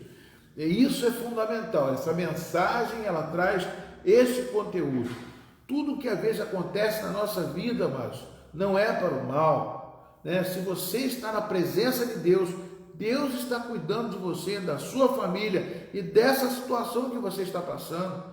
E isso é fundamental. Essa mensagem, ela traz esse conteúdo. Tudo que às vezes acontece na nossa vida, amados, não é para o mal. Se você está na presença de Deus, Deus está cuidando de você, da sua família e dessa situação que você está passando.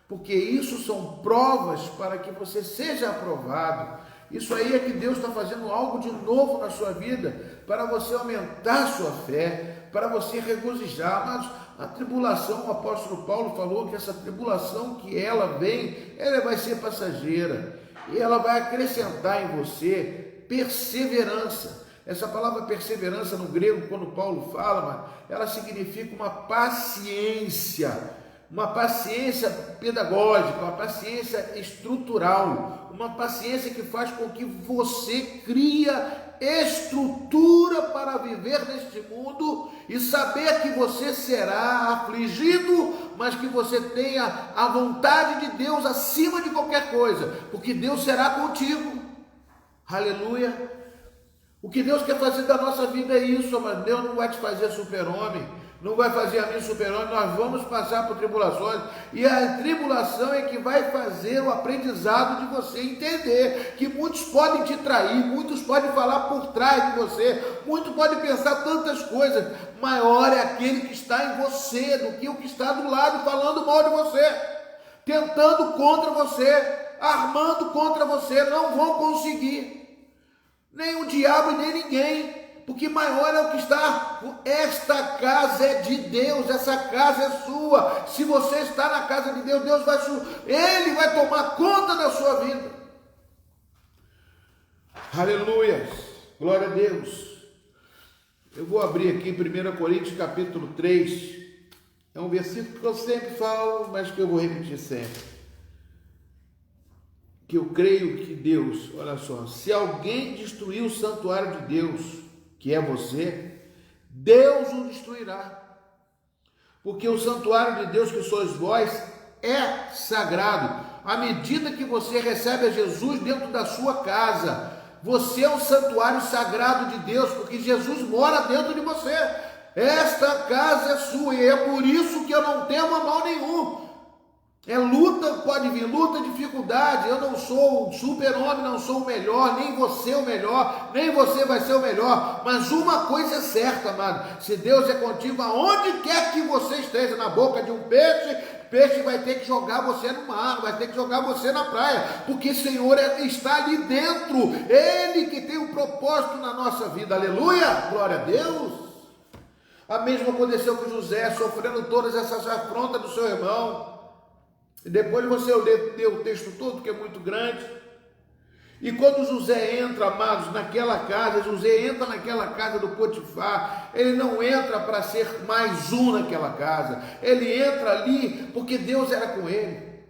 Porque isso são provas para que você seja aprovado. Isso aí é que Deus está fazendo algo de novo na sua vida, para você aumentar a sua fé, para você regozijar. Mas a tribulação, o apóstolo Paulo falou que essa tribulação que ela vem, ela vai ser passageira. E ela vai acrescentar em você perseverança. Essa palavra perseverança no grego, quando Paulo fala, ela significa uma paciência pedagógica, uma paciência estrutural, uma paciência que faz com que você cria estrutura para viver neste mundo e saber que você será afligido, mas que você tenha a vontade de Deus acima de qualquer coisa, porque Deus será contigo. Aleluia! O que Deus quer fazer da nossa vida é isso, mas Deus não vai te fazer super-homem, não vai fazer a mim super-homem. Nós vamos passar por tribulações, e a tribulação é que vai fazer o aprendizado de você entender que muitos podem te trair, muitos podem falar por trás de você, muitos podem pensar tantas coisas. Maior é aquele que está em você do que o que está do lado falando mal de você, tentando contra você, armando contra você. Não vão conseguir, nem o diabo e nem ninguém. porque maior é o que está. Esta casa é de Deus, essa casa é sua. Se você está na casa de Deus, Ele vai tomar conta da sua vida. Aleluia, glória a Deus. Eu vou abrir aqui 1 Coríntios capítulo 3, é um versículo que eu sempre falo, mas que eu vou repetir sempre. Que eu creio que Deus, olha só, se alguém destruir o santuário de Deus, que é você, Deus o destruirá. Porque o santuário de Deus, que sois vós, é sagrado. À medida que você recebe a Jesus dentro da sua casa, você é um santuário sagrado de Deus, porque Jesus mora dentro de você. Esta casa é sua, e é por isso que eu não temo mal nenhum. É luta, pode vir luta, dificuldade. Eu não sou um super-homem, não sou o melhor, nem você o melhor, nem você vai ser o melhor. Mas uma coisa é certa, amado: se Deus é contigo, aonde quer que você esteja, na boca de um peixe vai ter que jogar você no mar, vai ter que jogar você na praia, porque o Senhor está ali dentro. Ele que tem um propósito na nossa vida. Aleluia, glória a Deus. A mesma aconteceu com José, sofrendo todas essas afrontas do seu irmão. E depois você lê o texto todo, que é muito grande. E quando José entra, amados, naquela casa, José entra naquela casa do Potifar, ele não entra para ser mais um naquela casa, ele entra ali porque Deus era com ele.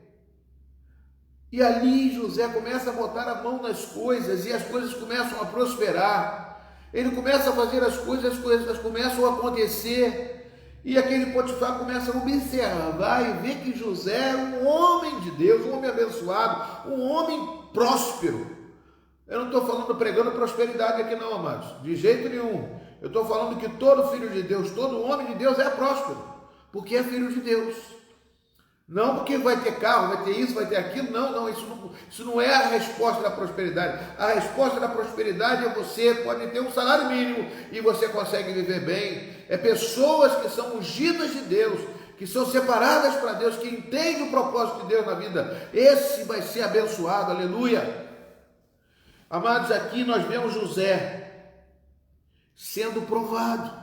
E ali José começa a botar a mão nas coisas, e as coisas começam a prosperar. Ele começa a fazer as coisas começam a acontecer. E aquele Potifar começa a observar e ver que José é um homem de Deus, um homem abençoado, um homem próspero. Eu não estou falando pregando prosperidade aqui não, amados, de jeito nenhum. Eu estou falando que todo filho de Deus, todo homem de Deus é próspero, porque é filho de Deus. Não porque vai ter carro, vai ter isso, vai ter aquilo. Não, isso não é a resposta da prosperidade. A resposta da prosperidade é você pode ter um salário mínimo e você consegue viver bem. É pessoas que são ungidas de Deus, que são separadas para Deus, que entendem o propósito de Deus na vida. Esse vai ser abençoado, aleluia. Amados, aqui nós vemos José sendo provado.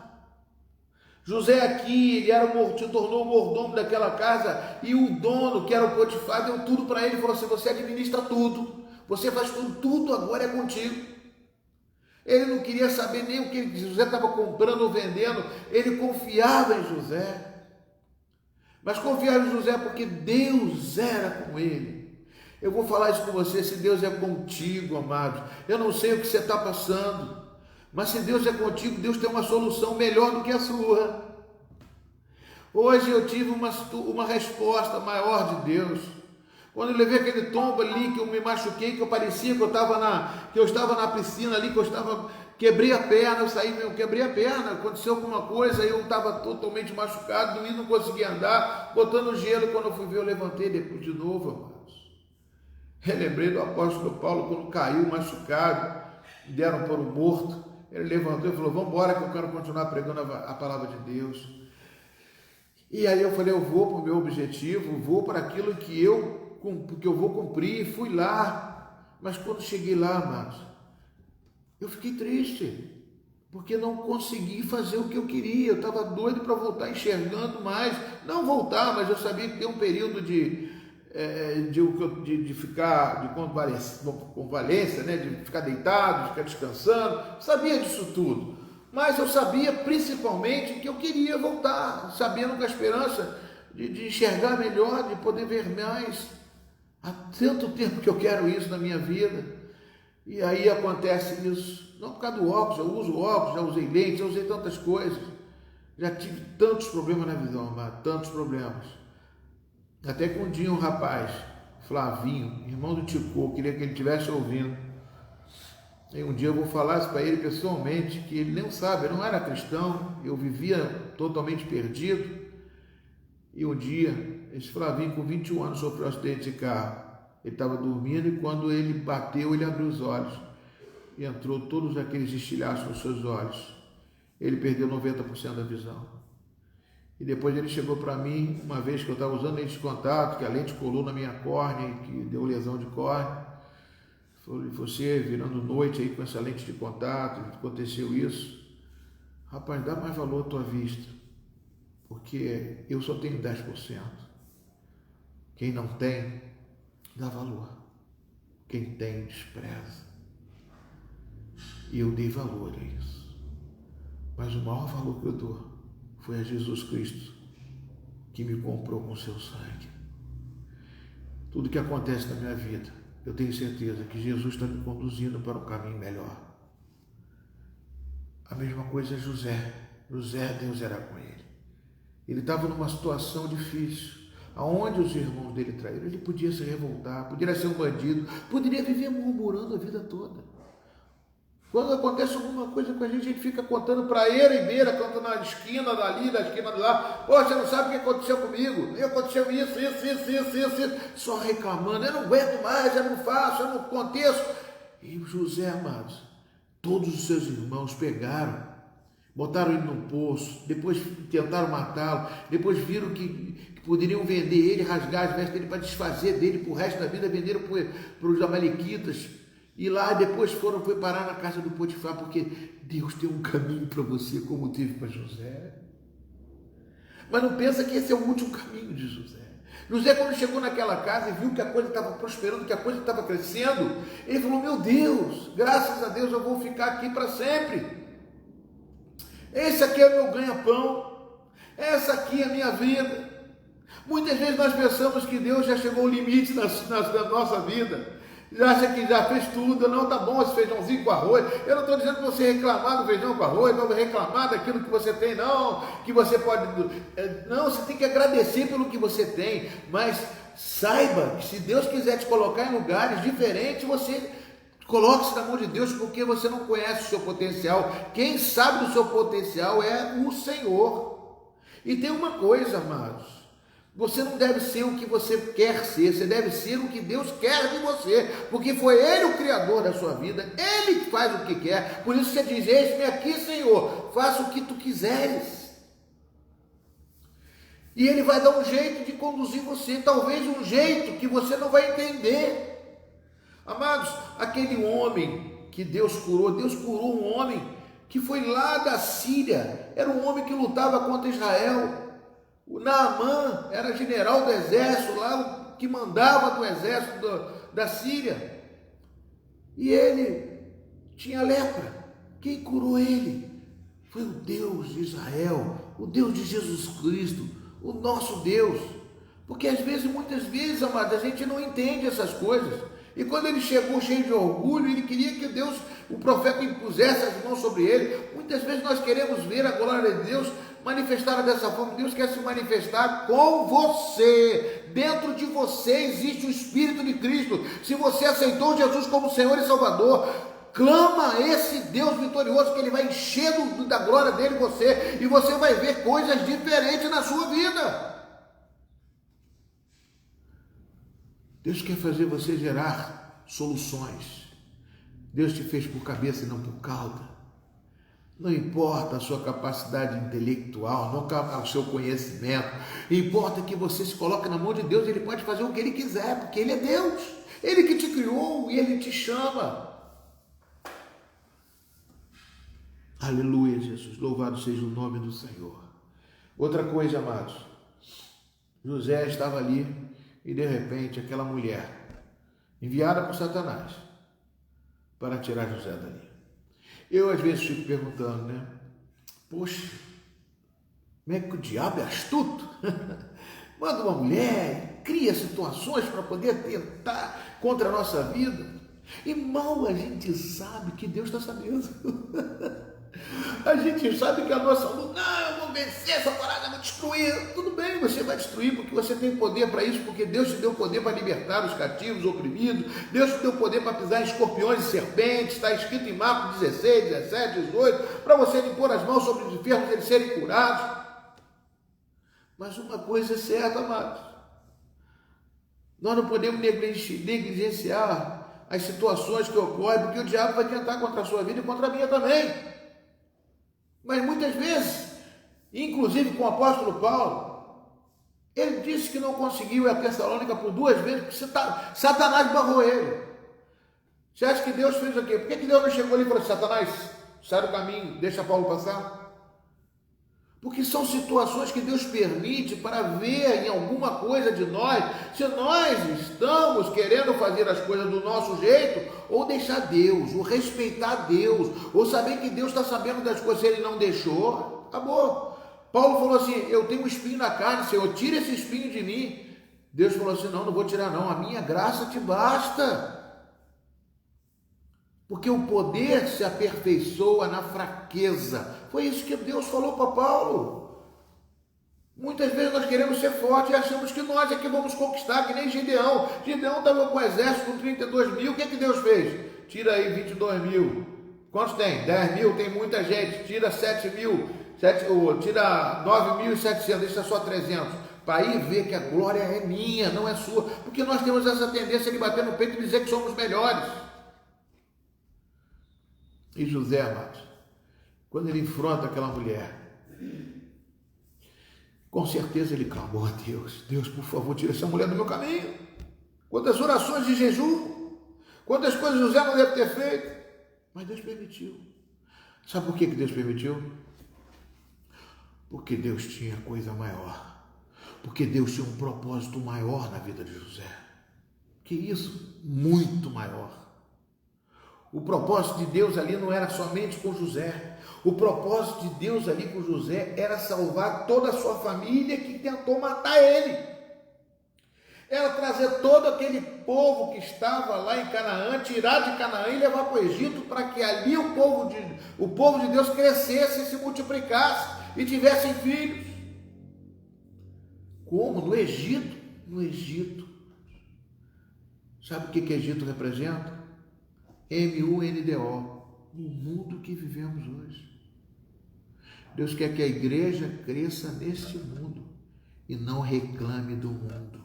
José aqui, ele se tornou o mordomo daquela casa, e o dono, que era o Potifar, deu tudo para ele, falou assim: você administra tudo, você faz tudo agora é contigo. Ele não queria saber nem o que José estava comprando ou vendendo, ele confiava em José. Mas confiava em José porque Deus era com ele. Eu vou falar isso com você: se Deus é contigo, amados, eu não sei o que você está passando, mas se Deus é contigo, Deus tem uma solução melhor do que a sua. Hoje eu tive uma resposta maior de Deus. Quando eu levei aquele tombo ali, que eu me machuquei, que eu parecia que eu estava na piscina ali, quebrei a perna, quebrei a perna, aconteceu alguma coisa, aí eu estava totalmente machucado, doído, não conseguia andar, botando gelo. Quando eu fui ver, eu levantei depois de novo, amados. Relembrei do apóstolo Paulo, quando caiu machucado, deram por um morto. Ele levantou e falou: vamos embora que eu quero continuar pregando a palavra de Deus. E aí eu falei: eu vou para o meu objetivo, vou para aquilo que eu vou cumprir. Fui lá, mas quando cheguei lá, amados, eu fiquei triste, porque não consegui fazer o que eu queria. Eu estava doido para voltar enxergando mais, não voltar, mas eu sabia que tem um período de convalência, né? De ficar deitado, de ficar descansando. Sabia disso tudo, mas eu sabia principalmente que eu queria voltar, sabendo com a esperança de enxergar melhor, de poder ver mais. Há tanto tempo que eu quero isso na minha vida, e aí acontece isso. Não por causa do óculos, eu uso óculos, já usei lentes, já usei tantas coisas, já tive tantos problemas na visão, amado, tantos problemas. Até que um dia um rapaz, Flavinho, irmão do Ticô, queria que ele estivesse ouvindo. E um dia eu vou falar isso para ele pessoalmente, que ele não sabe, eu não era cristão, eu vivia totalmente perdido. E um dia, esse Flavinho com 21 anos sofreu um acidente de carro. Ele estava dormindo, e quando ele bateu, ele abriu os olhos e entrou todos aqueles estilhaços nos seus olhos. Ele perdeu 90% da visão. E depois ele chegou para mim, uma vez que eu estava usando lente de contato, que a lente colou na minha córnea, que deu lesão de córnea. Falou: você virando noite aí com essa lente de contato, aconteceu isso. rapaz, dá mais valor à tua vista, porque eu só tenho 10%. Quem não tem, dá valor. Quem tem, despreza. E eu dei valor a isso. Mas o maior valor que eu dou foi a Jesus Cristo, que me comprou com seu sangue. Tudo que acontece na minha vida, eu tenho certeza que Jesus está me conduzindo para um caminho melhor. A mesma coisa é José. José, Deus era com ele. Ele estava numa situação difícil, aonde os irmãos dele traíram. Ele podia se revoltar, poderia ser um bandido, poderia viver murmurando a vida toda. Quando acontece alguma coisa com a gente fica contando para eira e beira, tanto na esquina dali, na esquina de lá. Você não sabe o que aconteceu comigo? Aconteceu isso. Só reclamando. Eu não aguento mais, eu não faço, eu não aconteço. E José, amados, todos os seus irmãos pegaram, botaram ele num poço, depois tentaram matá-lo, depois viram que poderiam vender ele, rasgar as vestes dele para desfazer dele para o resto da vida, venderam para os amalequitas. E lá depois foi parar na casa do Potifar, porque Deus tem um caminho para você, como teve para José. Mas não pensa que esse é o último caminho de José. José, quando chegou naquela casa e viu que a coisa estava prosperando, que a coisa estava crescendo, ele falou: meu Deus, graças a Deus eu vou ficar aqui para sempre. Esse aqui é o meu ganha-pão, essa aqui é a minha vida. Muitas vezes nós pensamos que Deus já chegou ao limite na nossa vida. Já acha que já fez tudo, não, tá bom esse feijãozinho com arroz. Eu não estou dizendo para você reclamar do feijão com arroz, não reclamar daquilo que você tem, não, que você pode. Não, você tem que agradecer pelo que você tem, mas saiba que se Deus quiser te colocar em lugares diferentes, você coloque-se na mão de Deus, porque você não conhece o seu potencial. Quem sabe do seu potencial é o Senhor. E tem uma coisa, amados. Você não deve ser o que você quer ser, você deve ser o que Deus quer de você, porque foi Ele o Criador da sua vida, Ele que faz o que quer. Por isso você diz: eis-me aqui, Senhor, faça o que tu quiseres. E Ele vai dar um jeito de conduzir você, talvez um jeito que você não vai entender. Amados, aquele homem que Deus curou um homem que foi lá da Síria, era um homem que lutava contra Israel. O Naamã era general do exército, lá que mandava do exército da Síria. E ele tinha lepra. Quem curou ele? Foi o Deus de Israel, o Deus de Jesus Cristo, o nosso Deus. Porque às vezes, muitas vezes, amados, a gente não entende essas coisas. E quando ele chegou cheio de orgulho, ele queria que Deus, o profeta, impusesse as mãos sobre ele. Muitas vezes nós queremos ver a glória de Deus manifestada dessa forma. Deus quer se manifestar com você. Dentro de você existe o Espírito de Cristo. Se você aceitou Jesus como Senhor e Salvador, clama a esse Deus vitorioso, que Ele vai encher da glória dele em você, e você vai ver coisas diferentes na sua vida. Deus quer fazer você gerar soluções. Deus te fez por cabeça e não por cauda. Não importa a sua capacidade intelectual, não importa o seu conhecimento, importa que você se coloque na mão de Deus. Ele pode fazer o que Ele quiser, porque Ele é Deus. Ele que te criou e Ele te chama. Aleluia, Jesus, louvado seja o nome do Senhor. Outra coisa, amados, José estava ali e de repente aquela mulher, enviada por Satanás, para tirar José dali. Eu às vezes fico perguntando, né? Poxa, como é que o diabo é astuto? Manda uma mulher, cria situações para poder tentar contra a nossa vida. E mal a gente sabe que Deus está sabendo. A gente sabe que a nossa luta, não, eu vou vencer essa parada, eu vou destruir. Tudo bem, você vai destruir porque você tem poder para isso, porque Deus te deu poder para libertar os cativos, os oprimidos. Deus te deu poder para pisar em escorpiões e serpentes. Está escrito em Marcos 16, 17, 18, para você impor as mãos sobre os enfermos e eles serem curados. Mas uma coisa é certa, amados, nós não podemos negligenciar as situações que ocorrem, porque o diabo vai tentar contra a sua vida e contra a minha também. Mas muitas vezes, inclusive com o apóstolo Paulo, ele disse que não conseguiu ir a Tessalônica por 2 vezes, porque Satanás barrou ele. Você acha que Deus fez o quê? Por que Deus não chegou ali e falou: Satanás, sai do caminho, deixa Paulo passar? Porque são situações que Deus permite para ver em alguma coisa de nós, se nós estamos querendo fazer as coisas do nosso jeito, ou deixar Deus, ou respeitar Deus, ou saber que Deus está sabendo das coisas, se Ele não deixou, acabou. Paulo falou assim, eu tenho um espinho na carne, Senhor, tira esse espinho de mim. Deus falou assim, não vou tirar não, a minha graça te basta. Porque o poder se aperfeiçoa na fraqueza. Foi isso que Deus falou para Paulo. Muitas vezes nós queremos ser fortes e achamos que nós é que vamos conquistar, que nem Gideão. Gideão estava com o exército com 32 mil, o que Deus fez? Tira aí 22 mil. Quantos tem? 10 mil, tem muita gente. Tira 7 mil, tira 9.700, deixa só 300. Para ir ver que a glória é minha, não é sua. Porque nós temos essa tendência de bater no peito e dizer que somos melhores. E José, amados, quando ele enfrenta aquela mulher, com certeza ele clamou a Deus, Deus, por favor, tira essa mulher do meu caminho. Quantas orações de jejum, quantas coisas José não deve ter feito, mas Deus permitiu. Sabe por que Deus permitiu? Porque Deus tinha coisa maior, porque Deus tinha um propósito maior na vida de José. Que isso? Muito maior. O propósito de Deus ali não era somente com José. O propósito de Deus ali com José era salvar toda a sua família que tentou matar ele. Era trazer todo aquele povo que estava lá em Canaã, tirar de Canaã e levar para o Egito, para que ali o povo de Deus crescesse e se multiplicasse e tivessem filhos. Como? No Egito. No Egito. Sabe o que Egito representa? MUNDO, o mundo que vivemos hoje. Deus quer que a igreja cresça neste mundo e não reclame do mundo.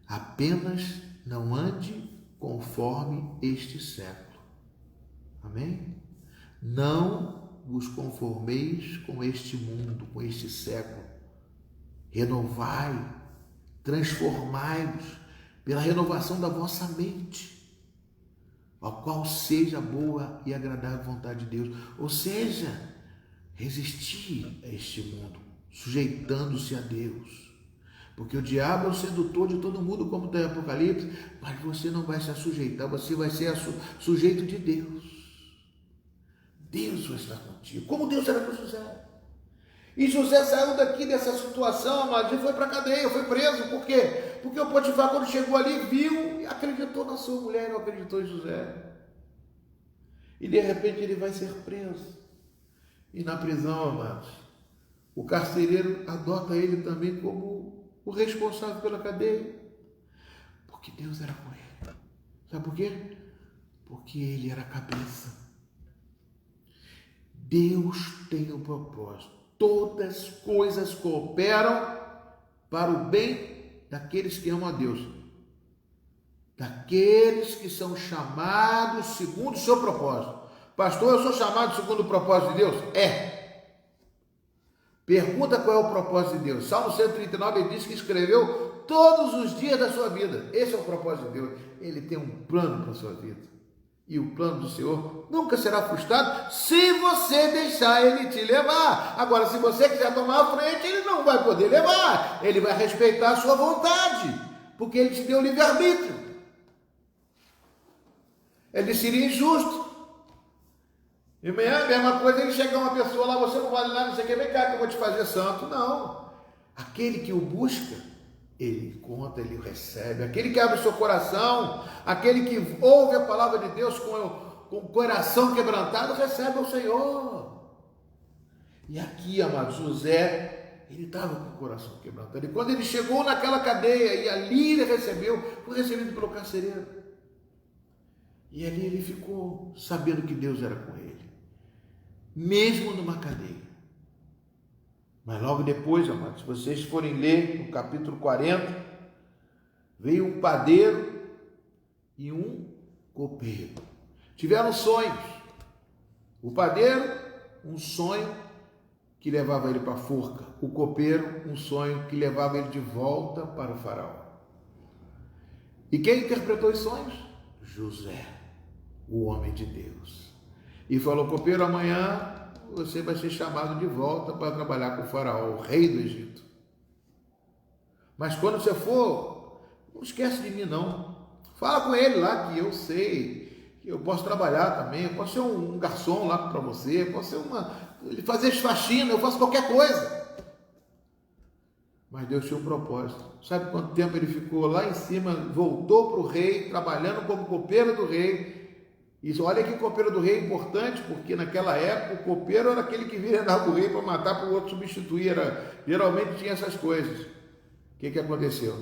Apenas não ande conforme este século. Amém? Não vos conformeis com este mundo, com este século. Renovai, transformai-vos pela renovação da vossa mente, ao qual seja a boa e agradável vontade de Deus. Ou seja, resistir a este mundo, sujeitando-se a Deus. Porque o diabo é o sedutor de todo mundo, como está em Apocalipse, mas você não vai se sujeitar, você vai ser sujeito de Deus. Deus vai estar contigo, como Deus era com José. E José saiu daqui dessa situação, mas ele foi para a cadeia, foi preso. Por quê? Porque o Potifar, quando chegou ali, viu e acreditou na sua mulher, não acreditou em José. E de repente ele vai ser preso. E na prisão, amados, o carcereiro adota ele também como o responsável pela cadeia. Porque Deus era com ele. Sabe por quê? Porque ele era a cabeça. Deus tem um propósito. Todas as coisas cooperam para o bem daqueles que amam a Deus, daqueles que são chamados segundo o seu propósito. Pastor, eu sou chamado segundo o propósito de Deus? É. Pergunta qual é o propósito de Deus. Salmo 139, ele diz que escreveu todos os dias da sua vida. Esse é o propósito de Deus. Ele tem um plano para a sua vida. E o plano do Senhor nunca será frustrado se você deixar Ele te levar. Agora, se você quiser tomar a frente, Ele não vai poder levar. Ele vai respeitar a sua vontade, porque Ele te deu livre-arbítrio. Ele seria injusto. E amanhã, a mesma coisa, ele chega uma pessoa lá, você não vale nada, não sei o que, vem cá que eu vou te fazer santo. Não. Aquele que o busca, ele encontra, ele recebe. Aquele que abre o seu coração, aquele que ouve a palavra de Deus com o coração quebrantado, recebe ao Senhor. E aqui, amado, José, ele estava com o coração quebrantado. E quando ele chegou naquela cadeia, e ali ele foi recebido pelo carcereiro. E ali ele ficou sabendo que Deus era com ele, mesmo numa cadeia. Mas logo depois, amados, se vocês forem ler no capítulo 40, veio um padeiro e um copeiro. Tiveram sonhos. O padeiro, um sonho que levava ele para a forca. O copeiro, um sonho que levava ele de volta para o faraó. E quem interpretou os sonhos? José, o homem de Deus. E falou: copeiro, amanhã você vai ser chamado de volta para trabalhar com o faraó, o rei do Egito. Mas quando você for, não esquece de mim não. Fala com ele lá que eu sei, que eu posso trabalhar também, eu posso ser um garçom lá para você, eu posso ser fazer faxina, eu faço qualquer coisa. Mas Deus tinha um propósito. Sabe quanto tempo ele ficou lá em cima, voltou para o rei, trabalhando como copeiro do rei. E olha que copeiro do rei é importante, porque naquela época o copeiro era aquele que vinha dar o rei para matar, para o outro substituir. Geralmente tinha essas coisas. O que aconteceu?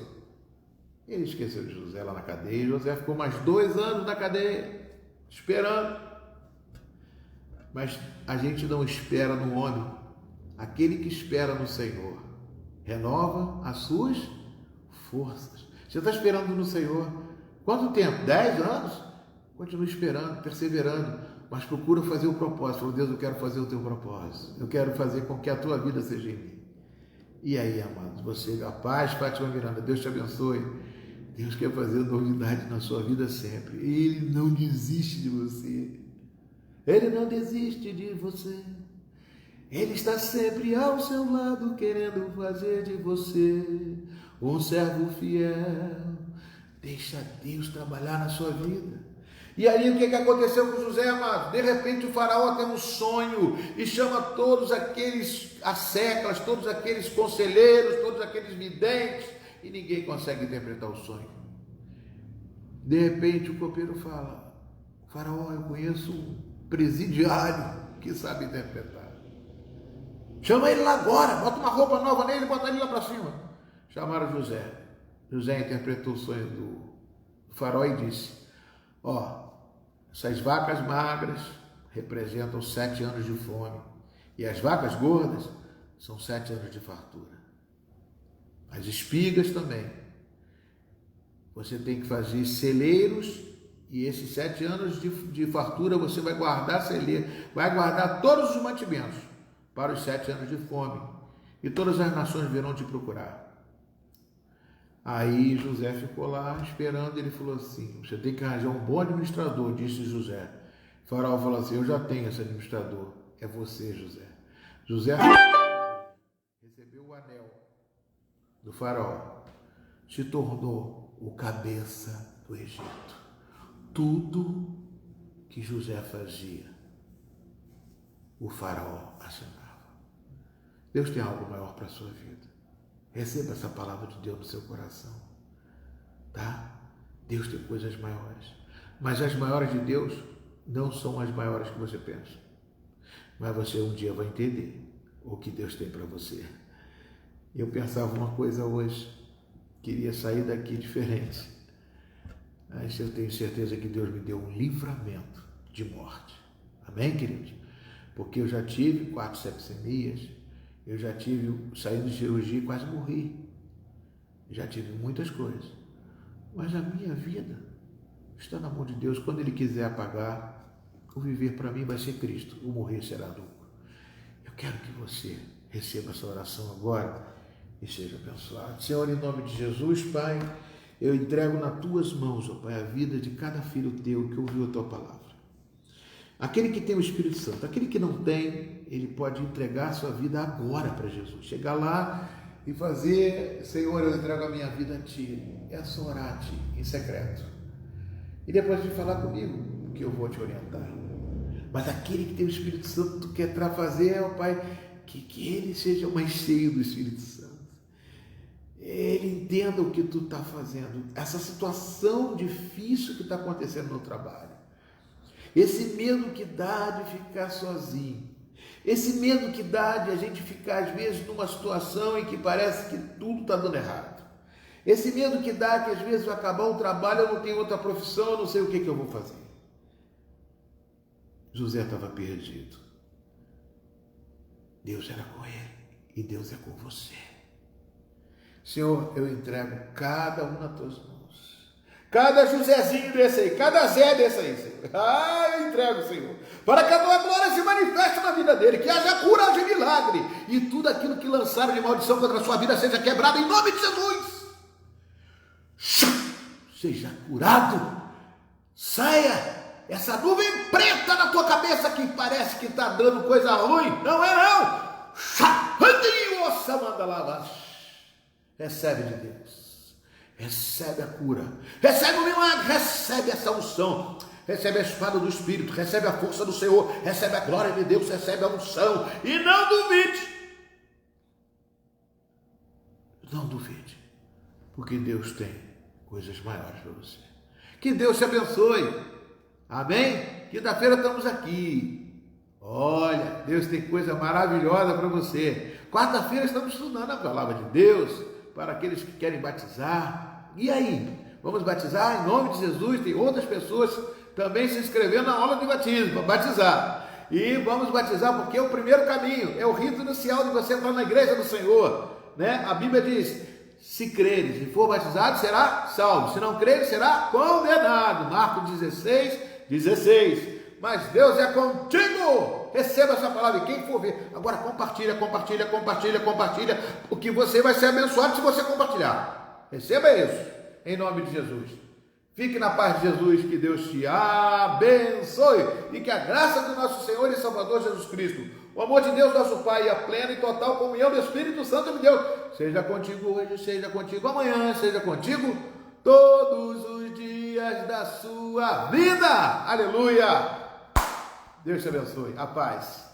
Ele esqueceu de José lá na cadeia. José ficou mais 2 anos na cadeia, esperando. Mas a gente não espera no homem. Aquele que espera no Senhor renova as suas forças. Você está esperando no Senhor quanto tempo? 10 anos? Continua esperando, perseverando, mas procura fazer o propósito. Fala, Deus, eu quero fazer o teu propósito. Eu quero fazer com que a tua vida seja em mim. E aí, amados, você, a paz, Fátima Miranda, Deus te abençoe. Deus quer fazer novidade na sua vida sempre. Ele não desiste de você. Ele não desiste de você. Ele está sempre ao seu lado, querendo fazer de você um servo fiel. Deixa Deus trabalhar na sua vida. E aí o que aconteceu com José, amado? De repente o faraó tem um sonho e chama todos aqueles asseclas, todos aqueles conselheiros, todos aqueles videntes, e ninguém consegue interpretar o sonho. De repente o copeiro fala, faraó, eu conheço um presidiário que sabe interpretar. Chama ele lá agora, bota uma roupa nova nele, bota ele lá para cima. Chamaram José. José interpretou o sonho do faraó e disse, essas vacas magras representam 7 anos de fome, e as vacas gordas são 7 anos de fartura. As espigas também. Você tem que fazer celeiros, e esses 7 anos de fartura você vai guardar celeiro, vai guardar todos os mantimentos para os 7 anos de fome, e todas as nações virão te procurar. Aí José ficou lá esperando, ele falou assim, você tem que arranjar um bom administrador, disse José. O faraó falou assim, eu já tenho esse administrador, é você, José. José recebeu o anel do faraó, se tornou o cabeça do Egito. Tudo que José fazia, o faraó assinava. Deus tem algo maior para a sua vida. Receba essa palavra de Deus no seu coração, tá? Deus tem coisas maiores, mas as maiores de Deus não são as maiores que você pensa. Mas você um dia vai entender o que Deus tem para você. Eu pensava uma coisa hoje, queria sair daqui diferente, mas eu tenho certeza que Deus me deu um livramento de morte. Amém, queridos? Porque eu já tive 4 sepsemias, eu já tive, saindo de cirurgia e quase morri. Já tive muitas coisas. Mas a minha vida está na mão de Deus. Quando Ele quiser apagar, o viver para mim vai ser Cristo. O morrer será lucro. Eu quero que você receba essa oração agora e seja abençoado. Senhor, em nome de Jesus, Pai, eu entrego nas Tuas mãos, ó Pai, a vida de cada filho Teu que ouviu a Tua palavra. Aquele que tem o Espírito Santo, aquele que não tem, ele pode entregar a sua vida agora para Jesus. Chegar lá e fazer, Senhor, eu entrego a minha vida a Ti. É só orar a Ti, em secreto. E depois de falar comigo, que eu vou te orientar. Mas aquele que tem o Espírito Santo, tu quer fazer, ó Pai, que ele seja mais cheio do Espírito Santo. Ele entenda o que tu está fazendo. Essa situação difícil que está acontecendo no trabalho. Esse medo que dá de ficar sozinho, esse medo que dá de a gente ficar às vezes numa situação em que parece que tudo está dando errado, esse medo que dá que às vezes vai acabar o trabalho, eu não tenho outra profissão, eu não sei o que eu vou fazer. José estava perdido, Deus era com ele e Deus é com você. Senhor, eu entrego cada um nas Tuas mãos. Cada Josézinho desse aí, cada Zé desse aí, Senhor. Eu entrego, Senhor. Para que a Tua glória se manifeste na vida dele, que haja cura, haja milagre. E tudo aquilo que lançaram de maldição contra a sua vida seja quebrado em nome de Jesus. Seja curado. Saia essa nuvem preta na tua cabeça que parece que está dando coisa ruim. Não é não. Recebe de Deus. Recebe a cura. Recebe o milagre. Recebe essa unção. Recebe a espada do Espírito. Recebe a força do Senhor. Recebe a glória de Deus. Recebe a unção. E não duvide. Não duvide. Porque Deus tem coisas maiores para você. Que Deus te abençoe. Amém? Quinta-feira estamos aqui. Olha, Deus tem coisa maravilhosa para você. Quarta-feira estamos estudando a palavra de Deus para aqueles que querem batizar. E aí? Vamos batizar em nome de Jesus? Tem outras pessoas também se inscrevendo na aula de batismo para batizar. E vamos batizar porque é o primeiro caminho, é o rito inicial de você entrar na igreja do Senhor, né? A Bíblia diz: se creres e for batizado, será salvo. Se não creres, será condenado. Marcos 16:16. Mas Deus é contigo. Receba essa palavra. E quem for ver, agora compartilha. Porque você vai ser abençoado se você compartilhar. Receba isso, em nome de Jesus. Fique na paz de Jesus, que Deus te abençoe. E que a graça do nosso Senhor e Salvador Jesus Cristo, o amor de Deus, nosso Pai, e a plena e total comunhão do Espírito Santo de Deus, seja contigo hoje, seja contigo amanhã, seja contigo todos os dias da sua vida. Aleluia! Deus te abençoe. A paz.